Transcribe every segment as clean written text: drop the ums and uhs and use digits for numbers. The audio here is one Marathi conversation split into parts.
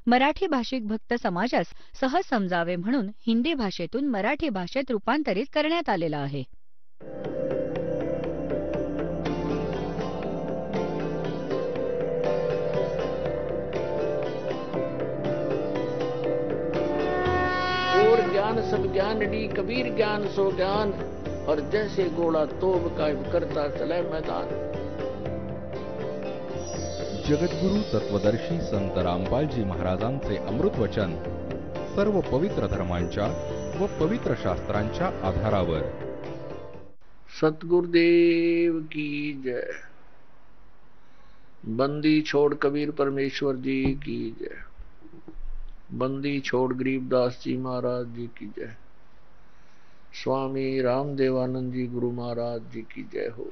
मराठी भाषिक भक्त समाजास सहज समजावे म्हणून हिंदी भाषेतून मराठी भाषेत रूपांतरित करण्यात आलेला आहे. और ज्ञान सब ज्ञानडी कबीर ज्ञान सो ज्ञान और जैसे घोड़ा तोब कायम करता चले मैदान. जगद्गुरु तत्वदर्शी संत रामपालजी महाराजांचे अमृत वचन सर्व पवित्र धर्मांच्या व पवित्र शास्त्रांच्या आधारावर. सतगुरुदेव की जय. बंदी छोड़ कबीर परमेश्वर जी की जय. बंदी छोड़ गरीबदास जी महाराज जी की जय. स्वामी रामदेवानंद जी गुरु महाराज जी की जय हो.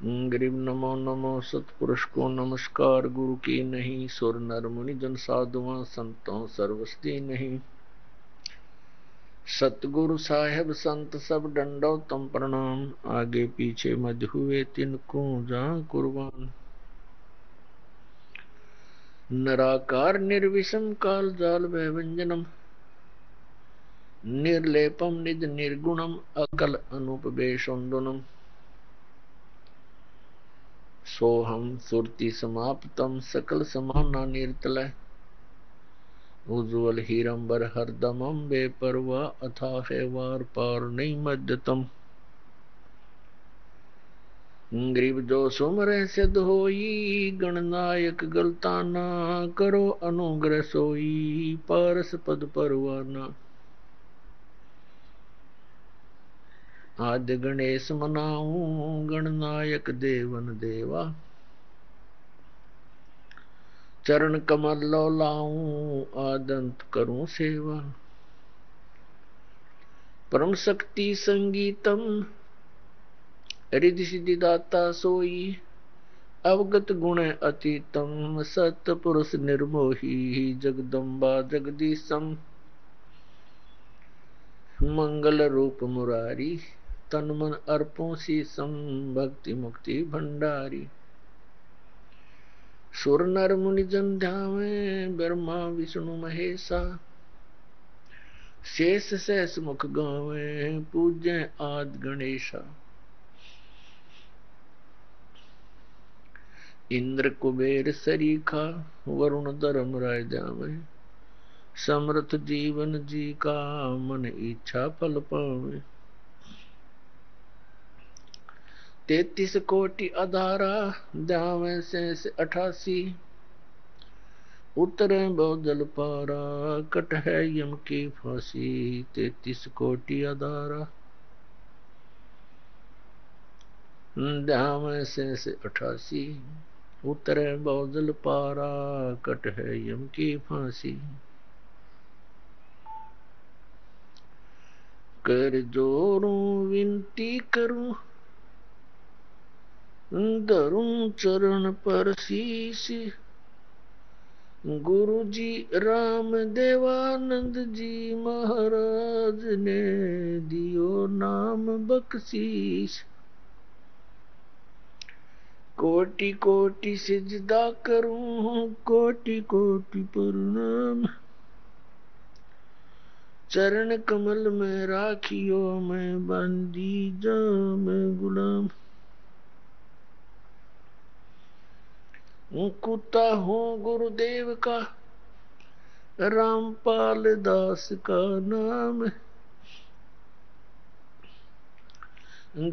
गरीब नमो नमो सतपुरुष को नमस्कार. गुरु की नहीं सुर नर मुनि जन साधुआ संतों सर्वस्ती नहीं. सतगुरु साहेब संत सब डंडो तम प्रणाम. आगे पीछे मध्य हुए तिनको जहां कुर्बान. निराकार निर्विषम काल जाल व्यंजनम निर्लेपम निज निर्गुणम अकल अनुपवेशोन्दनम. सोहम सुरति समाप्तम सकल समाना निर्तलय. उज्ज्वल हीरंबर हरदमम बेपरवा अथाह वार पार नहीं मध्यतम. गरीब जो सुमरे सिद्ध होई गणनायक गलताना. करो अनुग्रह सोई पारस पद परवाना. आद्य गणेश मनाऊं गणनायक देवन देवा. चरण कमल लो लाऊं आदंत करूं सेवा. परम शक्ति संगीतम रिद्धि सिद्धि दाता सोई. अवगत गुण अतीतम सत पुरुष निर्मोही. जगदम्बा जगदीशम मंगल रूप मुरारी. तन मन अर्पों शीसम भक्ति मुक्ति भंडारी. सुर नर मुनि जन ध्यावे ब्रह्मा विष्णु महेशा. शेष सहस मुख गावे पूज्य आद गणेशा. इंद्र कुबेर सरीखा वरुण धर्म राय जावे. समर्थ जीवन जी का मन इच्छा फल पावे. 33 कोटि अधारा जावे शेष 88. उतरे बहुजल पारा कट है यम की फांसी. 33 कोटि अधारा जावे शेष 88. उतरे बहुजल पारा कट है यम की फांसी. कर जोरूं विनती करूं धरूं चरण पर शीश. गुरु जी राम देवानंद जी महाराज ने दियो नाम बख्शीश. कोटि कोटि सिजदा करूं कोटि कोटि प्रणाम. चरण कमल में राखियो मैं बंदी जा मैं गुलाम. कुत्ता हूँ गुरुदेव का रामपाल दास का नाम.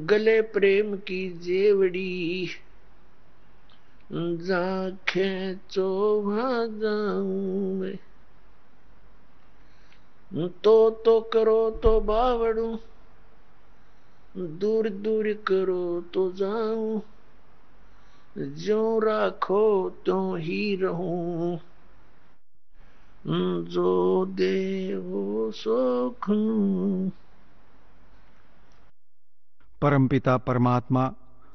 गले प्रेम की जेवड़ी जा खेचो वहां जाऊं मैं. तो करो तो बावड़ू दूर दूर करो तो जाऊं. जो राखो त्यों ही रहूं जो देवो सो खूं. परमपिता परमात्मा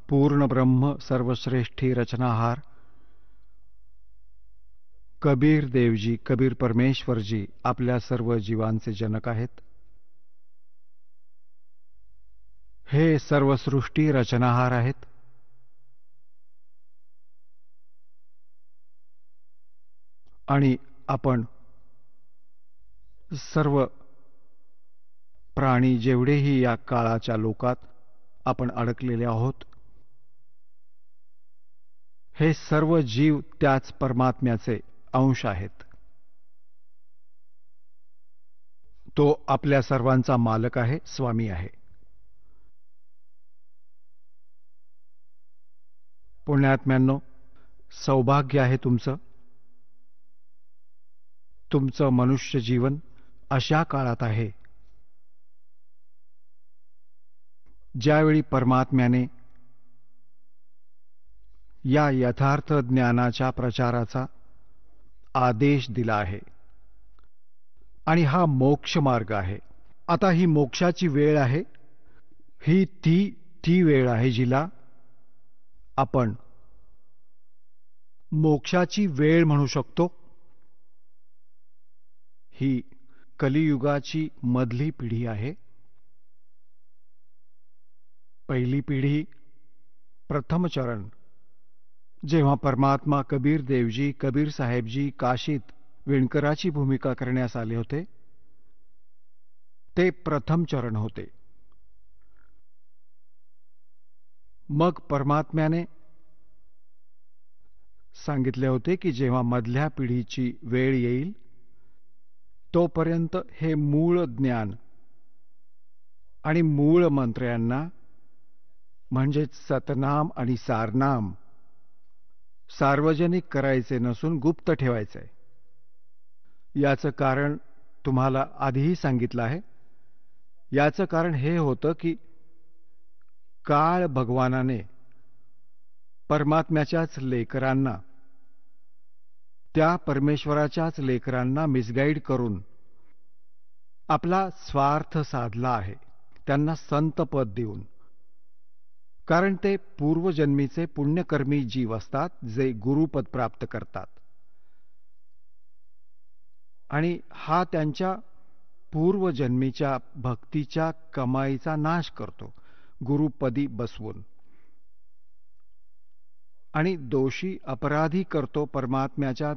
पूर्ण ब्रह्म सर्वश्रेष्ठी रचनाहार कबीर देवजी कबीर परमेश्वरजी आपल्या सर्व जीवांचे जनक आहेत. हे सर्व सृष्टी रचनाहार आहेत. आणि आपण सर्व प्राणी जेवढेही या काळाच्या लोकात आपण अडकलेले आहोत, हे सर्व जीव त्याच परमात्म्याचे अंश आहेत. तो आपल्या सर्वांचा मालक आहे, स्वामी आहे. पुण्यात्म्यांनो, सौभाग्य आहे तुमचं. तुमचं मनुष्य जीवन अशा काळात आहे ज्यावेळी परमात्म्याने या यथार्थ ज्ञानाच्या प्रचाराचा आदेश दिला आहे. आणि हा मोक्ष मार्ग आहे. आता ही मोक्षाची वेळ आहे. ही ती वेळ आहे जिला आपण मोक्षाची वेळ म्हणू शकतो. ही कलियुगाची मधली पिढी आहे. पहिली पिढी, प्रथम चरण, जेव्हा परमात्मा कबीर देवजी, कबीर साहेबजी काशीत विणकराची भूमिका करण्यास आले होते, ते प्रथम चरण होते. मग परमात्म्याने सांगितले होते की जेव्हा मधल्या पिढीची वेळ येईल तोपर्यंत हे मूळ ज्ञान आणि मूळ मंत्र्यांना म्हणजेच सतनाम आणि सारनाम सार्वजनिक करायचे नसून गुप्त ठेवायचे. याचं कारण तुम्हाला आधीही सांगितलं आहे. याचं कारण हे होतं की काळ भगवानाने परमात्म्याच्याच लेकरांना, त्या परमेश्वराच्याच लेकरांना मिसगाईड करून आपला स्वार्थ साधला आहे, त्यांना संत पद देऊन. कारण ते पूर्वजन्मीचे पुण्यकर्मी जीव असतात जे गुरुपद प्राप्त करतात. आणि हा त्यांच्या पूर्वजन्मीच्या भक्तीच्या कमाईचा नाश करतो गुरुपदी बसवून, आणि दोषी अपराधी करतो परमात्म्याच्या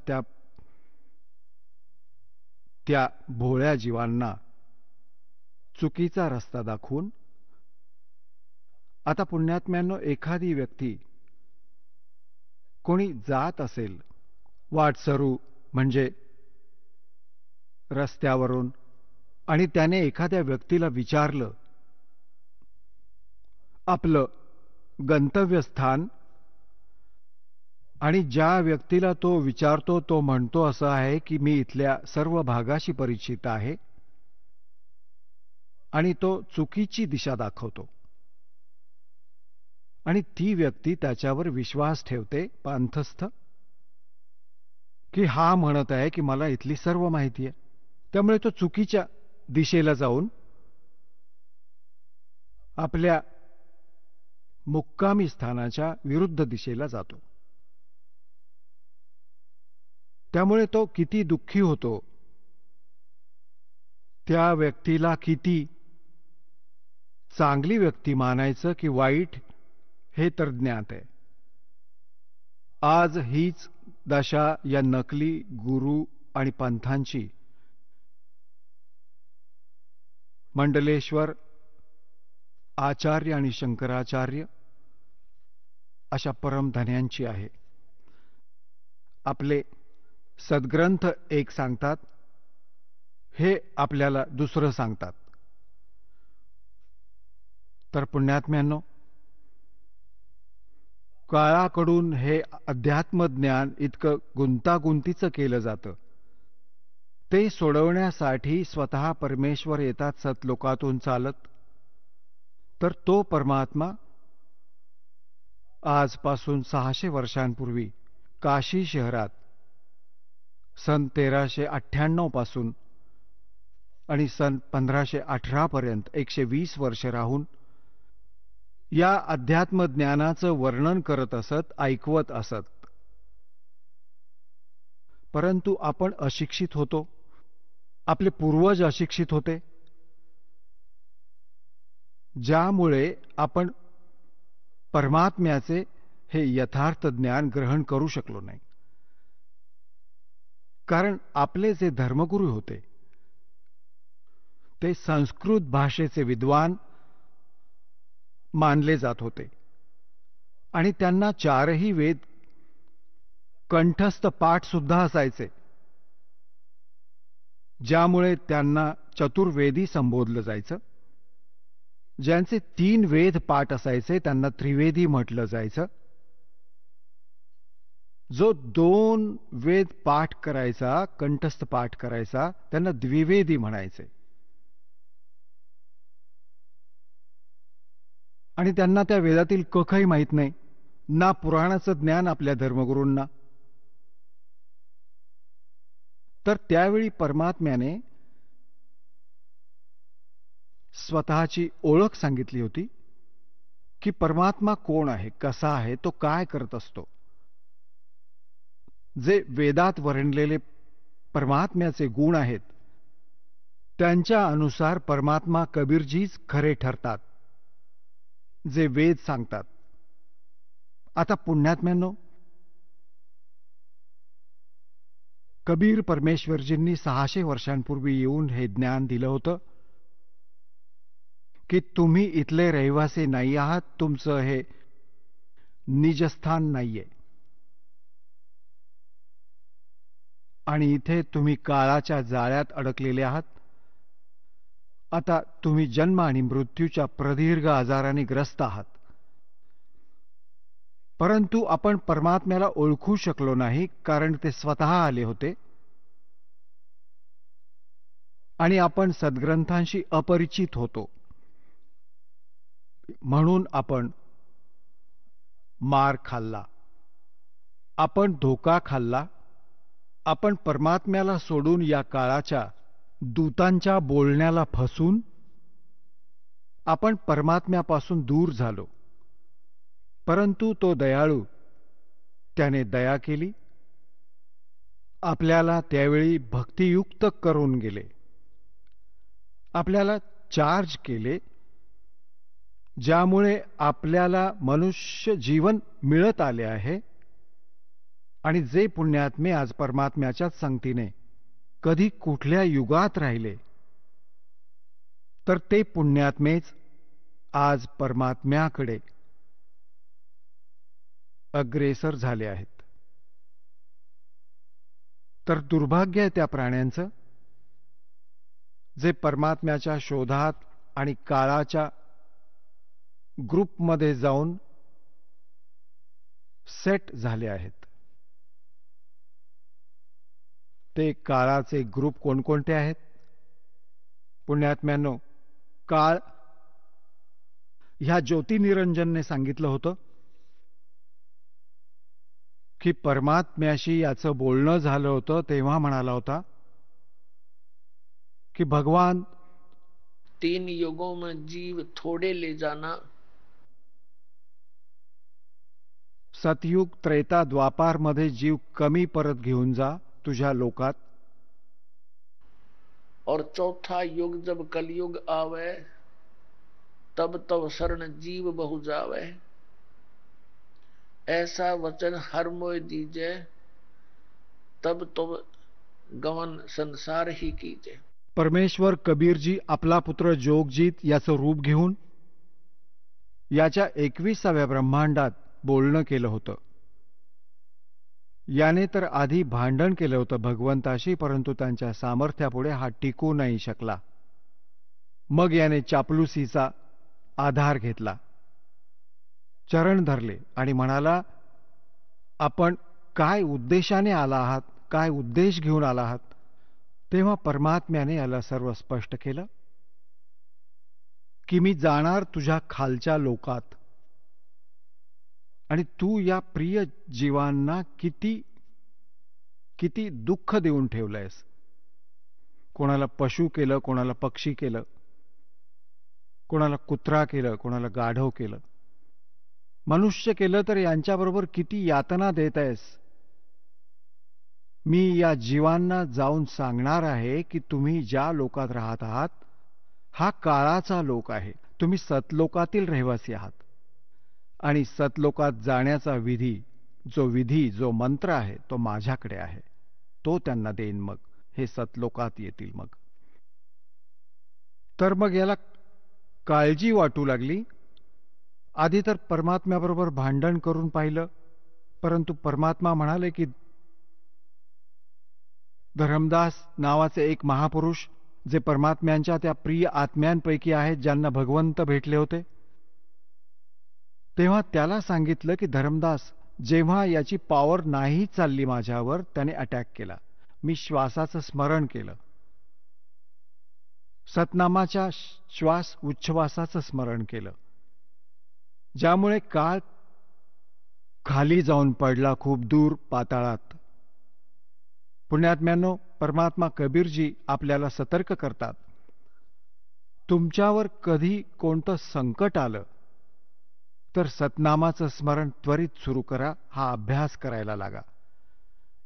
त्या भोळ्या जीवांना चुकीचा रस्ता दाखवून. आता पुण्यात्म्यांनो, एखादी व्यक्ती कोणी जात असेल वाटसरू म्हणजे रस्त्यावरून, आणि त्याने एखाद्या व्यक्तीला विचारलं आपलं गंतव्यस्थान, आणि ज्या व्यक्तीला तो विचारतो तो म्हणतो असं आहे की मी इथल्या सर्व भागाशी परिचित आहे, आणि तो चुकीची दिशा दाखवतो, आणि ती व्यक्ती त्याच्यावर विश्वास ठेवते पांथस्थ, की हा म्हणत आहे की मला इथली सर्व माहिती आहे. त्यामुळे तो चुकीच्या दिशेला जाऊन आपल्या मुक्कामी स्थानाच्या विरुद्ध दिशेला जातो. त्यामुळे तो किती दुःखी होतो, त्या व्यक्तीला किती चांगली व्यक्ती मानायचं की वाईट हे तर ज्ञात आहे. आज हीच दशा या नकली गुरु आणि पंथांची, मंडलेश्वर आचार्य आणि शंकराचार्य अशा परमधन्यांची आहे. आपले सद्ग्रंथ एक सांगतात, हे आपल्याला दुसरं सांगतात. तर पुण्यात्म्यांनो, काळाकडून हे अध्यात्मज्ञान इतकं गुंतागुंतीचं केलं जातं, ते सोडवण्यासाठी स्वतः परमेश्वर येतात सतलोकातून चालत. तर तो परमात्मा आजपासून 600 वर्षांपूर्वी काशी शहरात सन 1398 पासून आणि सन 1518 पर्यंत 120 वर्ष राहून या अध्यात्मज्ञानाचं वर्णन करत असत, ऐकवत असत. परंतु आपण अशिक्षित होतो, आपले पूर्वज अशिक्षित होते, ज्यामुळे आपण परमात्म्याचे हे यथार्थ ज्ञान ग्रहण करू शकलो नाही. कारण आपले जे धर्मगुरू होते ते संस्कृत भाषेचे विद्वान मानले जात होते आणि त्यांना चारही वेद कंठस्थ पाठ सुद्धा असायचे, ज्यामुळे त्यांना चतुर्वेदी संबोधलं जायचं. ज्यांचे 3 वेद पाठ असायचे त्यांना त्रिवेदी म्हटलं जायचं. जो 2 वेद पाठ करायचा, कंठस्थ पाठ करायचा, त्यांना द्विवेदी म्हणायचे. आणि त्यांना त्या वेदातील कखही माहीत नाही, ना पुराणाचं ज्ञान आपल्या धर्मगुरूंना. तर त्यावेळी परमात्म्याने स्वतःची ओळख सांगितली होती की परमात्मा कोण आहे, कसा आहे, तो काय करत असतो. जे वेदात वर्णलेले परमात्म्याचे गुण आहेत त्यांच्या अनुसार परमात्मा कबीरजीच खरे ठरतात, जे वेद सांगतात. आता पुण्यात्म्यांनो, कबीर परमेश्वरजींनी 600 वर्षांपूर्वी येऊन हे ज्ञान दिलं होतं की तुम्ही इथले रहिवासी नाही आहात, तुमचं हे निजस्थान नाहीये आणि इथे तुम्ही काळाच्या जाळ्यात अडकलेले आहात. आता तुम्ही जन्म आणि मृत्यूच्या प्रदीर्घ आजाराने ग्रस्त आहात. परंतु आपण परमात्म्याला ओळखू शकलो नाही, कारण ते स्वतः आले होते आणि आपण सद्ग्रंथांशी अपरिचित होतो. म्हणून आपण मार खाल्ला, आपण धोका खाल्ला, आपण परमात्म्याला सोडून या काळाच्या दूतांच्या बोलण्याला फसून आपण परमात्म्यापासून दूर झालो. परंतु तो दयाळू, त्याने दया केली, आपल्याला त्यावेळी भक्तियुक्त करून गेले, आपल्याला चार्ज केले, ज्यामुळे आपल्याला मनुष्य जीवन मिळत आले आहे. आणि जे पुण्यात्मे आज परमात्म्याच्याच संगतीने कधी कुठल्या युगात राहिले, तर ते पुण्यात्मेच आज परमात्म्याकडे अग्रेसर झाले आहेत. तर दुर्भाग्य आहे त्या प्राण्यांचं, जे परमात्म्याच्या शोधात आणि काळाच्या ग्रुपमध्ये जाऊन सेट झाले आहेत. ते काळाचे ग्रुप कोणकोणते आहेत? पुण्यात्म्यांनो, काळ ह्या ज्योतिनिरंजनने सांगितलं होतं की परमात्म्याशी याचं बोलणं झालं होतं, तेव्हा म्हणाला होता की भगवान 3 युगों में जीव थोड़े ले जाना, सतयुग, त्रेता, द्वापार मध्ये जीव कमी परत घेऊन जा तुझ्या लोकात, और चौथा युग जब कलयुग आवे तब तब शरण जीव बहु जावे. ऐसा वचन हर मोय दीजे, तब तो गवन संसार ही कीजे. परमेश्वर कबीरजी आपला पुत्र जोगजीत याचं रूप घेऊन याच्या 21व्या ब्रह्मांडात बोलणं केलं होतं. याने तर आधी भांडण केलं होतं भगवंताशी, परंतु त्यांच्या सामर्थ्यापुढे हा टिकू नाही शकला. मग याने चापलुसीचा आधार घेतला, चरण धरले आणि म्हणाला, आपण काय उद्देशाने आला आहात, काय उद्देश घेऊन आला आहात. तेव्हा परमात्म्याने याला सर्व स्पष्ट केलं की मी जाणार तुझ्या खालच्या लोकात आणि तू या प्रिय जीवांना किती किती दुःख देऊन ठेवलंयस. कोणाला पशु केलं, कोणाला पक्षी केलं, कोणाला कुत्रा केलं, कोणाला गाढव केलं, मनुष्य केलं, तर यांच्याबरोबर किती यातना देत आहेस. मी या जीवांना जाऊन सांगणार आहे की तुम्ही ज्या लोकात राहत आहात हा काळाचा लोक आहे. तुम्ही सतलोकातील रहिवासी आहात आणि सतलोकात जाण्याचा विधी, जो मंत्र आहे तो माझ्याकडे आहे. तो त्यांना देईन. मग हे सतलोकात येतील. मग तर मग याला काळजी वाटू लागली. आधी तर परमात्म्याबरोबर भांडण करून पाहिलं, परंतु परमात्मा म्हणाले की धर्मदास नावाचे एक महापुरुष जे परमात्म्यांच्या त्या प्रिय आत्म्यांपैकी आहेत, ज्यांना भगवंत भेटले होते, तेव्हा त्याला सांगितलं की धर्मदास, जेव्हा याची पॉवर नाही चालली माझ्यावर, त्याने अटॅक केला. मी श्वासाचं स्मरण केलं, सतनामाच्या श्वास उच्छ्वासाचं स्मरण केलं, ज्यामुळे काळ खाली जाऊन पडला खूप दूर पाताळात. पुण्यात्म्यांनो, परमात्मा कबीरजी आपल्याला सतर्क करतात. तुमच्यावर कधी कोणतं संकट आलं तर सतनामाचं स्मरण त्वरित सुरू करा. हा अभ्यास करायला लागा.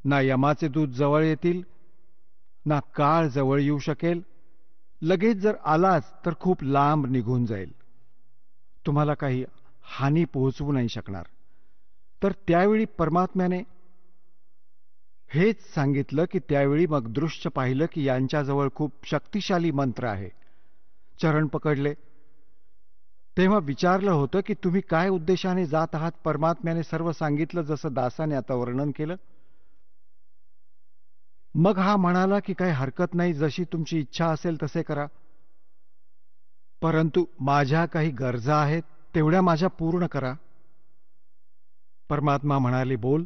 ना यमाचे दूत जवळ येतील, ना काळ जवळ येऊ शकेल. लगेच जर आलाच तर खूप लांब निघून जाईल, तुम्हाला काही हानी पोहोचवू नाही शकणार. तर त्यावेळी परमात्म्याने हेच सांगितलं की त्यावेळी मग दृश्य पाहिलं की यांच्याजवळ खूप शक्तिशाली मंत्र आहे. चरण पकडले तेव्हा विचारलं होतं की तुम्ही काय उद्देशाने जात आहात. परमात्म्याने सर्व सांगितलं, जसं दासाने आता वर्णन केलं. मग हा म्हणाला की काही हरकत नाही, जशी तुमची इच्छा असेल तसे करा, परंतु माझ्या काही गरजा आहेत, तेवढ्या माझ्या पूर्ण करा. परमात्मा म्हणाले, बोल.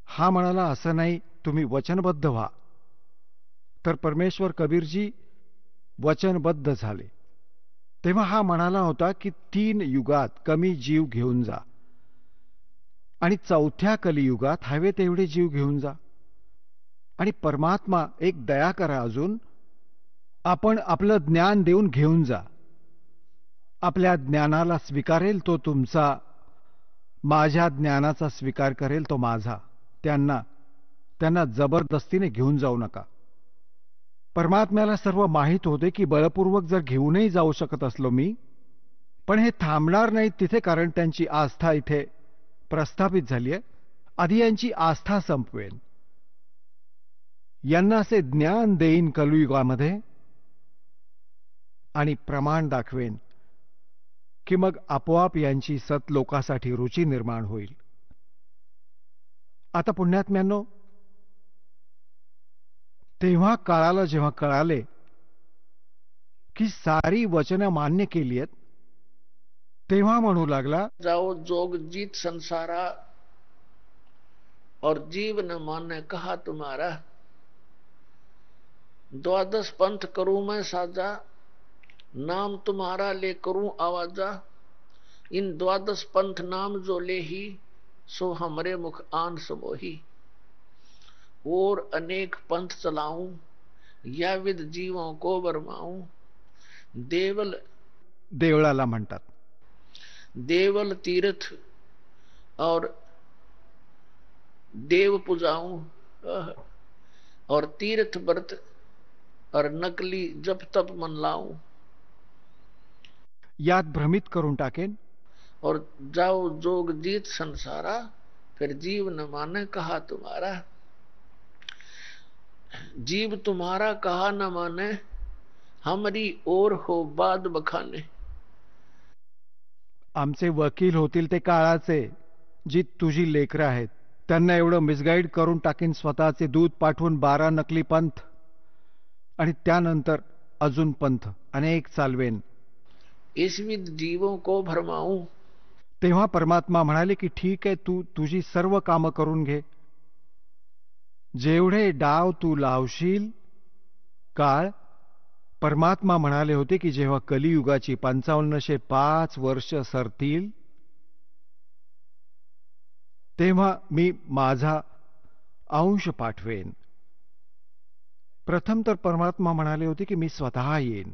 हा म्हणाला, असं नाही, तुम्ही वचनबद्ध व्हा. तर परमेश्वर कबीरजी वचनबद्ध झाले. तेव्हा हा म्हणाला होता की 3 युगात कमी जीव घेऊन जा आणि 4थ्या कलियुगात हवे तेवढे जीव घेऊन जा. आणि परमात्मा एक दया करा, अजून आपण आपलं ज्ञान देऊन घेऊन जा. आपल्या ज्ञानाला स्वीकारेल तो तुमचा, माझ्या ज्ञानाचा स्वीकार करेल तो माझा. त्यांना जबरदस्तीने घेऊन जाऊ नका. परमात्म्याला सर्व माहीत होते की बळपूर्वक जर घेऊनही जाऊ शकत असलो मी, पण हे थांबणार नाहीत तिथे, कारण त्यांची आस्था इथे प्रस्थापित झाली आहे. आधी यांची आस्था संपवेन, यांना असे ज्ञान देईन कलियुगामध्ये आणि प्रमाण दाखवेन की मग आपोआप यांची सतलोकासाठी रुची निर्माण होईल. आता पुण्यात्म्यांनो, तेव्हा काळाला जेव्हा कळाले की सारी वचनं मान्य केली आहेत, तेव्हा म्हणू लागला, जाओ जोग जीत संसारा और जीव न माने कहा तुम्हारा. 12 पंथ करूं मैं साजा, नाम तुम्हारा ले करूं आवाजा. इन 12 पंथ नाम जो ले ही, सो हमरे मुख आन समोही. और अनेक पंथ चलाऊं, या विद जीवों को बरमाऊं. देवळाला म्हणतात. देवल तीर्थ और देव पूजाऊं, और तीर्थ व्रत और नकली जप तप मन लाऊं. यात भ्रमित करून टाकेन. और जाओ जोग जीत संसारा, फिर जीव न माने कहा तुम्हारा. जीव तुम्हारा कहा न माने, हमारी ओर हो बाद बखाने. आमचे वकील होतील ते काळाचे, जी तुझी लेकरं आहेत, त्यांना एवढं मिसगाईड करून टाकीन. स्वतःचे दूध पाठवून 12 नकली पंथ आणि त्यानंतर अजून पंथ अनेक चालवेन. इसविद जीवों को भरमाऊं. तेव्हा परमात्मा म्हणाले की ठीक आहे, तू तुझी सर्व कामं करून घे. जेवढे डाव तू लावशील. काळ परमात्मा म्हणाले होते की जेव्हा कलियुगाची 5505 वर्ष सरतील, तेव्हा मी माझा अंश पाठवेन. प्रथम तर परमात्मा म्हणाले होते की मी स्वतः येईन.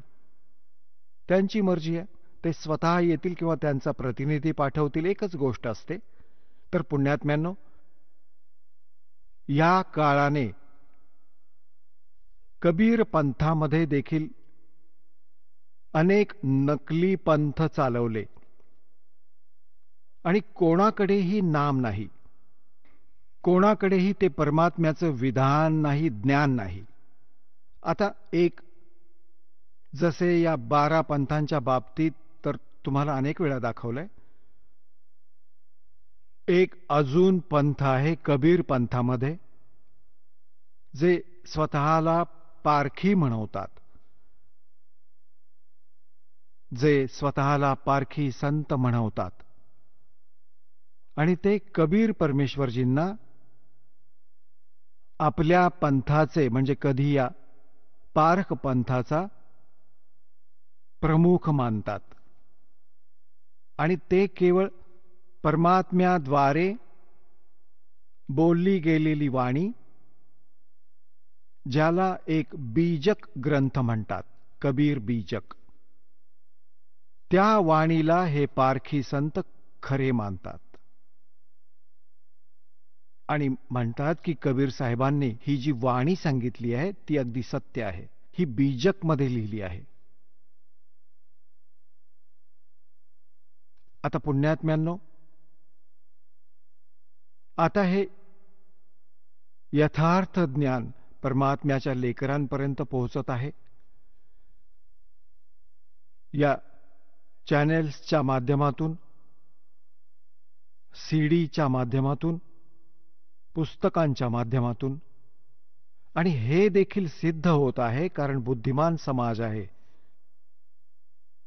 त्यांची मर्जी आहे, ते स्वतः येतील किंवा त्यांचा प्रतिनिधी पाठवतील, एकच गोष्ट असते. तर पुण्यात्म्यांनो, या काळाने कबीर पंथामध्ये देखील अनेक नकली पंथ चालवले आणि कोणाकडेही नाम नाही, कोणाकडेही ते परमात्म्याचं विधान नाही, ज्ञान नाही. आता एक जसे या 12 पंथांच्या बाबतीत तर तुम्हाला अनेक वेळा दाखवलंय. एक अजून पंथ आहे कबीर पंथामध्ये, जे स्वतःला पारखी म्हणवतात, जे स्वतःला पारखी संत म्हणवतात. आणि ते कबीर परमेश्वरजींना आपल्या पंथाचे म्हणजे कधी या पारख पंथाचा प्रमुख मानतात. आणि ते केवळ परमात्म्याद्वारे बोलली गेलेली वाणी, ज्याला एक बीजक ग्रंथ म्हणतात, कबीर बीजक, त्या वाणीला हे पारखी संत खरे मानतात. आणि म्हणतात की कबीर साहेबांनी ही जी वाणी सांगितली आहे ती अगदी सत्य आहे, ही बीजक मध्ये लिहिली आहे. आता पुण्यात्म्यांनो, आता हे यथार्थ ज्ञान परमात्म्याच्या लेकरांपर्यंत पोहोचत आहे. या चॅनेल्सच्या माध्यमातून, सीडीच्या माध्यमातून, पुस्तकांच्या माध्यमातून. आणि हे देखील सिद्ध होत आहे कारण बुद्धिमान समाज आहे.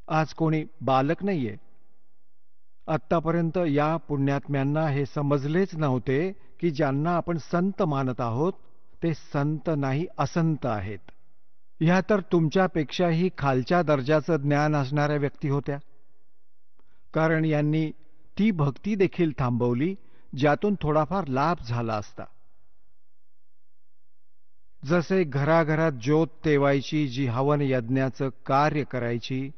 आज कोणी बालक नाहीये. आत्तापर्यंत या पुण्यात्म्यांना हे समजलेच नव्हते की ज्यांना आपण संत मानत आहोत ते संत नाही, असंत आहेत. ह्या तर तुमच्यापेक्षाही खालच्या दर्जाचं ज्ञान असणाऱ्या व्यक्ती होत्या, कारण यांनी ती भक्ती देखील थांबवली ज्यातून थोडाफार लाभ झाला असता. जसे घराघरात ज्योत तेवायची जी हवन यज्ञाचं कार्य करायची,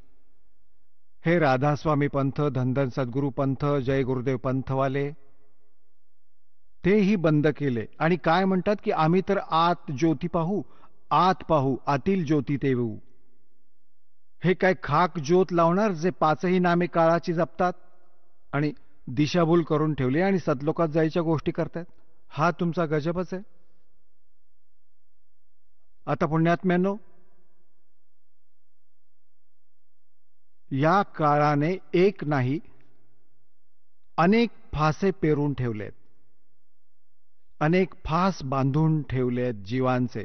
हे राधास्वामी पंथ, धनधन सद्गुरू पंथ, जय गुरुदेव पंथवाले तेही बंद केले. आणि काय म्हणतात की आम्ही तर आत ज्योती पाहू, आत पाहू, आतील ज्योती तेवू. हे काय खाक ज्योत लावणार जे पाचही नामे काळाची जपतात आणि दिशाभूल करून ठेवली आणि सतलोकात जायच्या गोष्टी करतात. हा तुमचा गजबच आहे. आता पुण्यात्म्यांनो, या काळाने एक नाही अनेक फासे पेरून ठेवलेत, अनेक फास बांधून ठेवलेत जीवांचे.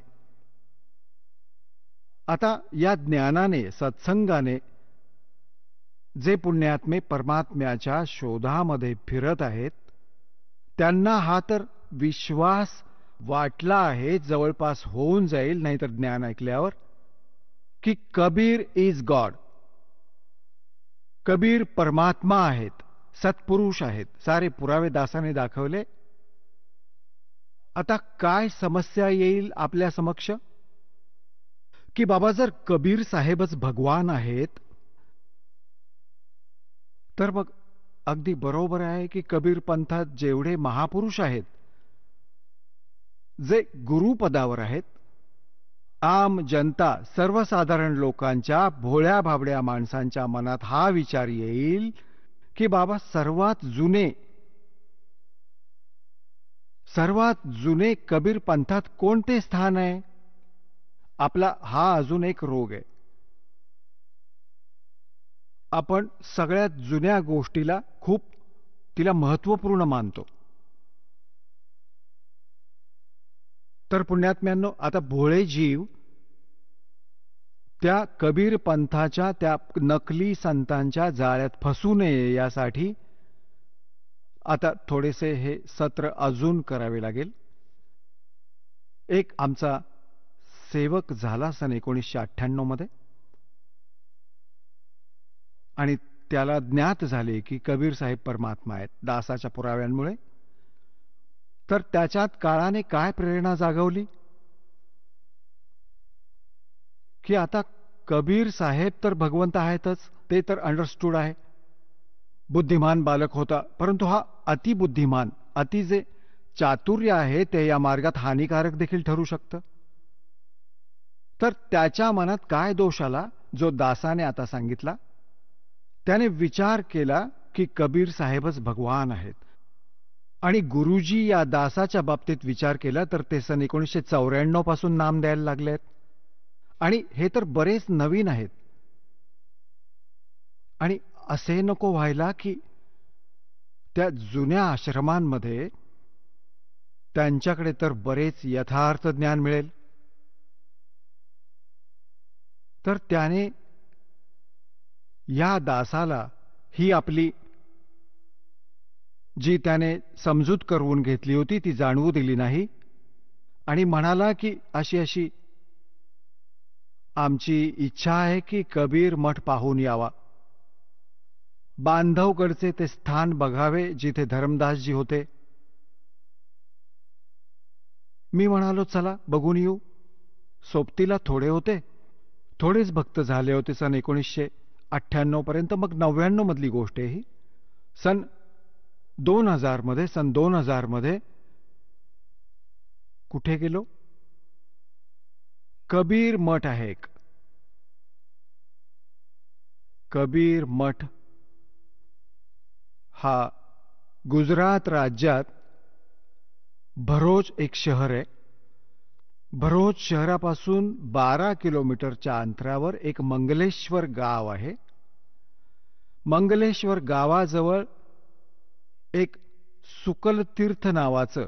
आता या ज्ञानाने, सत्संगाने जे पुण्यात्मे परमात्म्याच्या शोधामध्ये फिरत आहेत त्यांना हा तर विश्वास वाटला आहे, जवळपास होऊन जाईल नाहीतर ज्ञान ऐकल्यावर, की कबीर इज गॉड. कबीर परमात्मा आहेत, सत्पुरुष आहेत. सारे पुरावे दासाने दाखवले. आता काय समस्या येईल आपल्या समक्ष की बाबा जर कबीर साहेबच भगवान आहेत तर मग अगदी बरोबर आहे की कबीर पंथात जेवढे महापुरुष आहेत, जे गुरुपदावर आहेत, आम जनता, सर्वसाधारण लोकांच्या, भोळ्या भाबड्या माणसांच्या मनात हा विचार येईल की बाबा सर्वात जुने कबीर पंथात कोणते स्थान आहे. आपला हा अजून एक रोग आहे. आपण सगळ्यात जुन्या गोष्टीला खूप तिला महत्वपूर्ण मानतो. तर पुण्यात्म्यांनो, आता भोळे जीव त्या कबीर पंथाच्या त्या नकली संतांच्या जाळ्यात फसू नये यासाठी आता थोडेसे हे सत्र अजून करावे लागेल. एक आमचा सेवक झाला सन 1998 मध्ये आणि त्याला ज्ञात झाले की कबीर साहेब परमात्मा आहेत दासाच्या पुराव्यांमुळे. तर त्याच्यात काळाने काय प्रेरणा जागवली की आता कबीर साहेब तर भगवंत आहेतच, ते तर अंडरस्टूड आहे. बुद्धिमान बालक होता, परंतु हा अतिबुद्धिमान, अति जे चातुर्य आहे ते या मार्गात हानिकारक देखील ठरू शकतं. तर त्याच्या मनात काय दोष आला जो दासाने आता सांगितला. त्याने विचार केला की कबीर साहेबच भगवान आहेत. आणि गुरुजी या दासाच्या बाबतीत विचार केला तर ते सन 1994 पासून नाम द्यायला लागलेत. आणि हे तर बरेच नवीन आहेत. आणि असे नको व्हायला की त्या जुन्या आश्रमांमध्ये त्यांच्याकडे तर बरेच यथार्थ ज्ञान मिळेल. तर त्याने या दासाला ही आपली जी त्याने समजूत करवून घेतली होती ती जाणवू दिली नाही आणि म्हणाला की अशी अशी आमची इच्छा आहे की कबीर मठ पाहून यावा. बांधवगडचे ते स्थान बघावे जिथे धर्मदासजी होते. मी म्हणालो चला बघून येऊ. सोबतीला थोडे होते, थोडेच भक्त झाले होते सन 1998 पर्यंत. मग 99 मधली गोष्ट आहे ही. सन 2000 मध्ये कुठे गेलो? कबीर मठ आहे एक. कबीर मठ हा गुजरात राज्यात भरोच एक शहर आहे. भरोच शहरापासून 12 किलोमीटरच्या अंतरावर एक मंगलेश्वर गाव आहे. मंगलेश्वर गावाजवळ एक सुकलतीर्थ नावाचं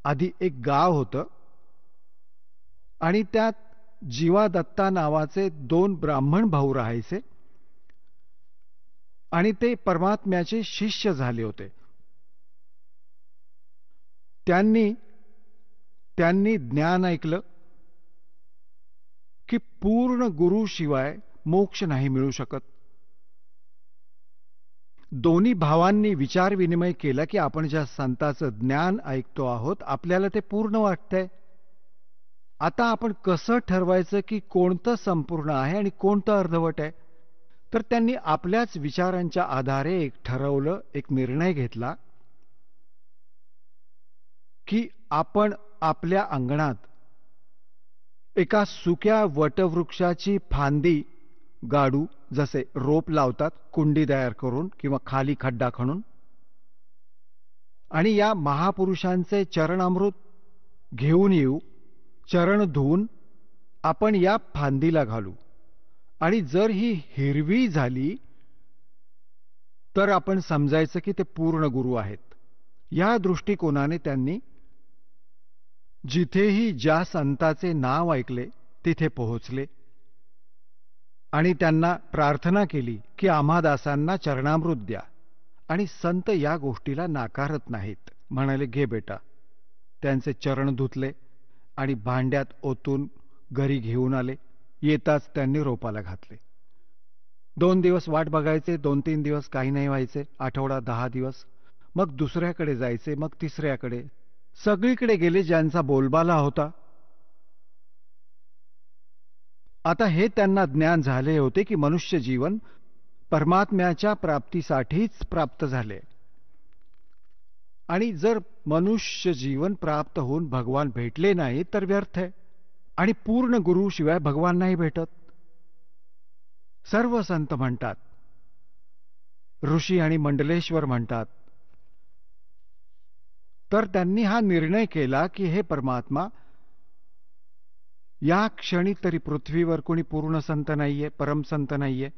आधी एक गाव होतं आणि त्यात जीवादत्ता नावाचे 2 ब्राह्मण भाऊ राहायचे आणि ते परमात्म्याचे शिष्य झाले होते. त्यांनी ज्ञान ऐकलं की पूर्ण गुरुशिवाय मोक्ष नाही मिळू शकत. दोन्ही भावांनी विचार विनिमय केला की आपण ज्या संताचं ज्ञान ऐकतो आहोत आपल्याला ते पूर्ण वाटतंय. आता आपण कसं ठरवायचं की कोणतं संपूर्ण आहे आणि कोणतं अर्धवट आहे? तर त्यांनी आपल्याच विचारांच्या आधारे एक ठरवलं, एक निर्णय घेतला की आपण आपल्या अंगणात एका सुक्या वटवृक्षाची फांदी गाडू, जसे रोप लावतात कुंडी तयार करून किंवा खाली खड्डा खणून, आणि या महापुरुषांचे चरणामृत घेऊन येऊ. चरण धुवून आपण या फांदीला घालू आणि जर ही हिरवी झाली तर आपण समजायचं की ते पूर्ण गुरु आहेत. या दृष्टिकोनाने त्यांनी जिथेही ज्या संताचे नाव ऐकले तिथे पोहोचले आणि त्यांना प्रार्थना केली की आम्हा दासांना चरणामृत द्या. आणि संत या गोष्टीला नाकारत नाहीत. म्हणाले घे बेटा. त्यांचे चरण धुतले आणि भांड्यात ओतून घरी घेऊन आले. येताच त्यांनी रोपाला घातले. 2 दिवस वाट बघायचे, 2-3 दिवस काही नाही व्हायचे, आठवडा 10 दिवस, मग दुसऱ्याकडे जायचे, मग तिसऱ्याकडे, सगळीकडे गेले ज्यांचा बोलबाला होता. आता हे त्यांना ज्ञान झाले होते की मनुष्य जीवन परमात्म्याच्या प्राप्तीसाठीच प्राप्त झाले आणि जर मनुष्य जीवन प्राप्त होऊन भगवान भेटले नाही तर व्यर्थ आहे. आणि पूर्ण गुरु शिवाय भगवान नाही भेटत. सर्व संत म्हणतात, ऋषी आणि मंडलेश्वर म्हणतात. तर त्यांनी हा निर्णय केला की हे परमात्मा, या क्षणी तरी पृथ्वीवर कोणी पूर्ण संत नाहीये, परमसंत नाहीये.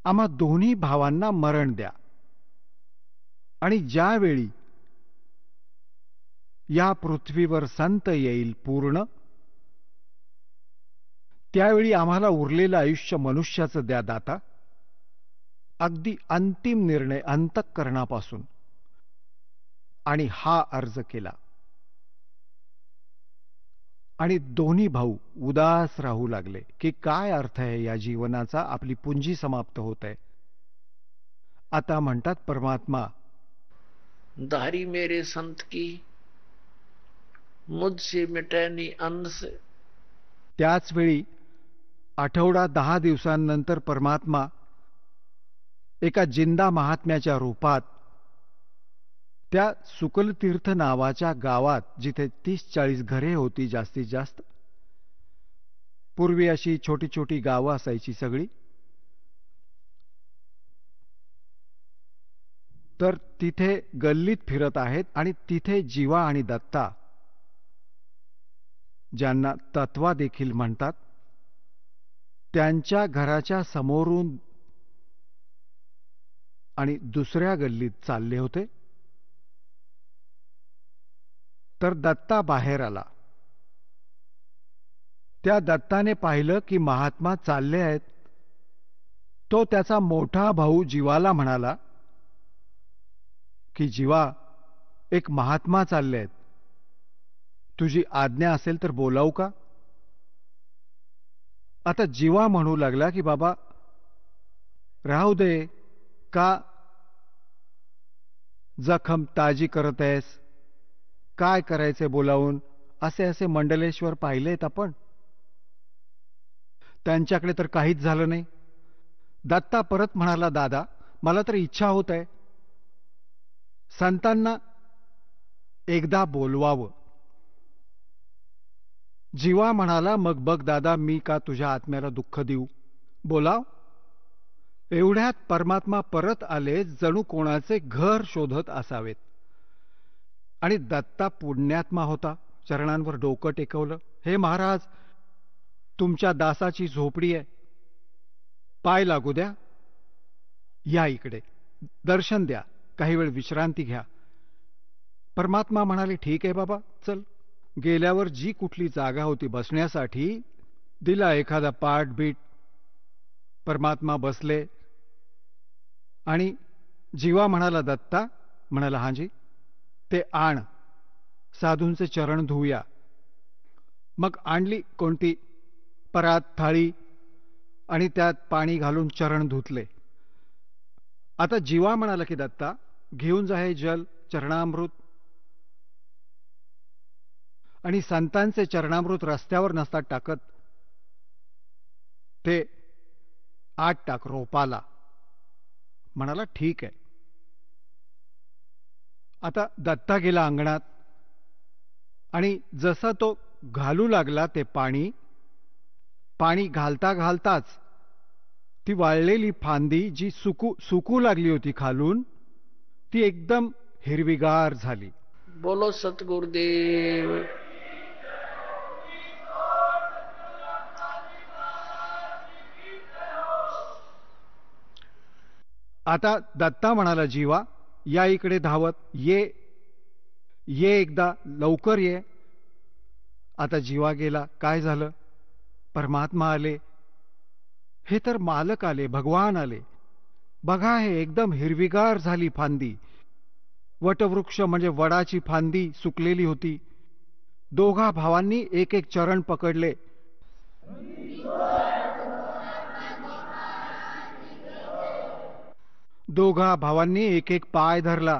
आम्हा दोन्ही भावांना मरण द्या आणि ज्यावेळी या पृथ्वीवर संत येईल पूर्ण, त्यावेळी आम्हाला उरलेलं आयुष्य मनुष्याचं द्या दाता. अगदी अंतिम निर्णय अंतःकरणापासून. आणि हा अर्ज केला आणि दोन्ही भाऊ उदास राहू लागले की काय अर्थ आहे या जीवनाचा, आपली पुंजी समाप्त होत आहे. आता म्हणतात परमात्मा, दारी मेरे संत की मुझसे मिटैनी अंध से. त्याच वेळी आठवडा 10 दिवसांनंतर परमात्मा एका जिंदा महात्म्याच्या रूपात त्या सुकलतीर्थ नावाच्या गावात, जिथे 30-40 घरे होती जास्तीत जास्त, पूर्वी अशी छोटी छोटी गावं असायची सगळी, तर तिथे गल्लीत फिरत आहेत आणि तिथे जीवा आणि दत्ता, ज्यांना तत्वा देखील म्हणतात, त्यांच्या घराच्या समोरून आणि दुसऱ्या गल्लीत चालले होते. तर दत्ता बाहेर आला. त्या दत्ताने पाहिलं की महात्मा चालले आहेत. तो त्याचा मोठा भाऊ जीवाला म्हणाला की जीवा, एक महात्मा चालले आहेत, तुझी आज्ञा असेल तर बोलावू का? आता जीवा म्हणू लागला की बाबा राहू दे, का जखम ताजी करत आहेस? काय करायचे बोलावून? असे असे मंडलेश्वर पाहिलेत आपण, त्यांच्याकडे तर काहीच झालं नाही. दत्ता परत म्हणाला, दादा मला तर इच्छा होत आहे, संतांना एकदा बोलवावं. जीवा म्हणाला, मग बघ दादा, मी का तुझ्या आत्म्याला दुःख देऊ, बोलाव. एवढ्यात परमात्मा परत आले, जणू कोणाचे घर शोधत असावेत. आणि दत्ता पुण्यात्मा होता, चरणांवर डोकं टेकवलं. हे महाराज, तुमच्या दासाची झोपडी आहे, पाय लागू द्या, या इकडे, दर्शन द्या, काही वेळ विश्रांती घ्या. परमात्मा म्हणाले, ठीक आहे बाबा, चल. गेल्यावर जी कुठली जागा होती बसण्यासाठी, दिला एखादा पाठबीट. परमात्मा बसले आणि जीवा म्हणाला, दत्ता, म्हणाला, हाजी, ते आण, साधूंचे चरण धुऊया. मग आणली कोणती परात, थाळी, आणि त्यात पाणी घालून चरण धुतले. आता जीवा म्हणाला की दत्ता, घेऊन जा हे जल, चरणामृत. आणि संतांचे चरणामृत रस्त्यावर नसतात टाकत, ते आत टाक रोपाला. म्हणाला, ठीक आहे. आता दत्ता गेला अंगणात आणि जसा तो घालू लागला ते पाणी घालता घालताच ती वाळलेली फांदी जी सुकू लागली होती खालून, ती एकदम हिरवीगार झाली. बोलो सतगुरुदेव. आता दत्ता म्हणाला, जीवा, या इकडे धावत ये, एकदा लवकर ये. आता जीवा गेला. काय झालं? परमात्मा आले. हे तर मालक आले, भगवान आले. बघा, हे एकदम हिरवीगार झाली फांदी. वटवृक्ष म्हणजे वडाची फांदी सुकलेली होती. दोघा भावांनी एक एक चरण पकडले. दोघा भावांनी एक एक पाय धरला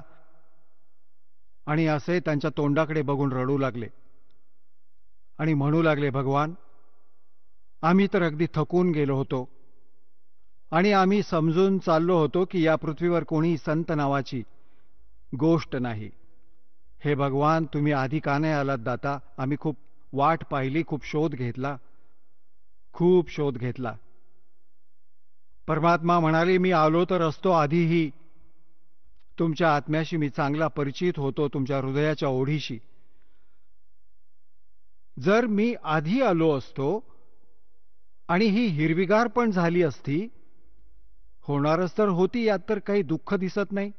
आणि असे त्यांच्या तोंडाकडे बघून रडू लागले आणि म्हणू लागले, भगवान, आम्ही तर अगदी थकून गेलो होतो आणि आम्ही समजून चाललो होतो की या पृथ्वीवर कोणी संत नावाची गोष्ट नाही. हे भगवान, तुम्ही आधी का नाही आलात दाता? आम्ही खूप वाट पाहिली, खूप शोध घेतला. परमात्मा म्हणाले, मी आलो तर असतो आधीही. तुमच्या आत्म्याशी मी चांगला परिचित होतो, तुमच्या हृदयाच्या ओढीशी. जर मी आधी आलो असतो आणि ही हिरवीगार पण झाली असती, होणारच तर होती, यात तर काही दुःख दिसत नाही.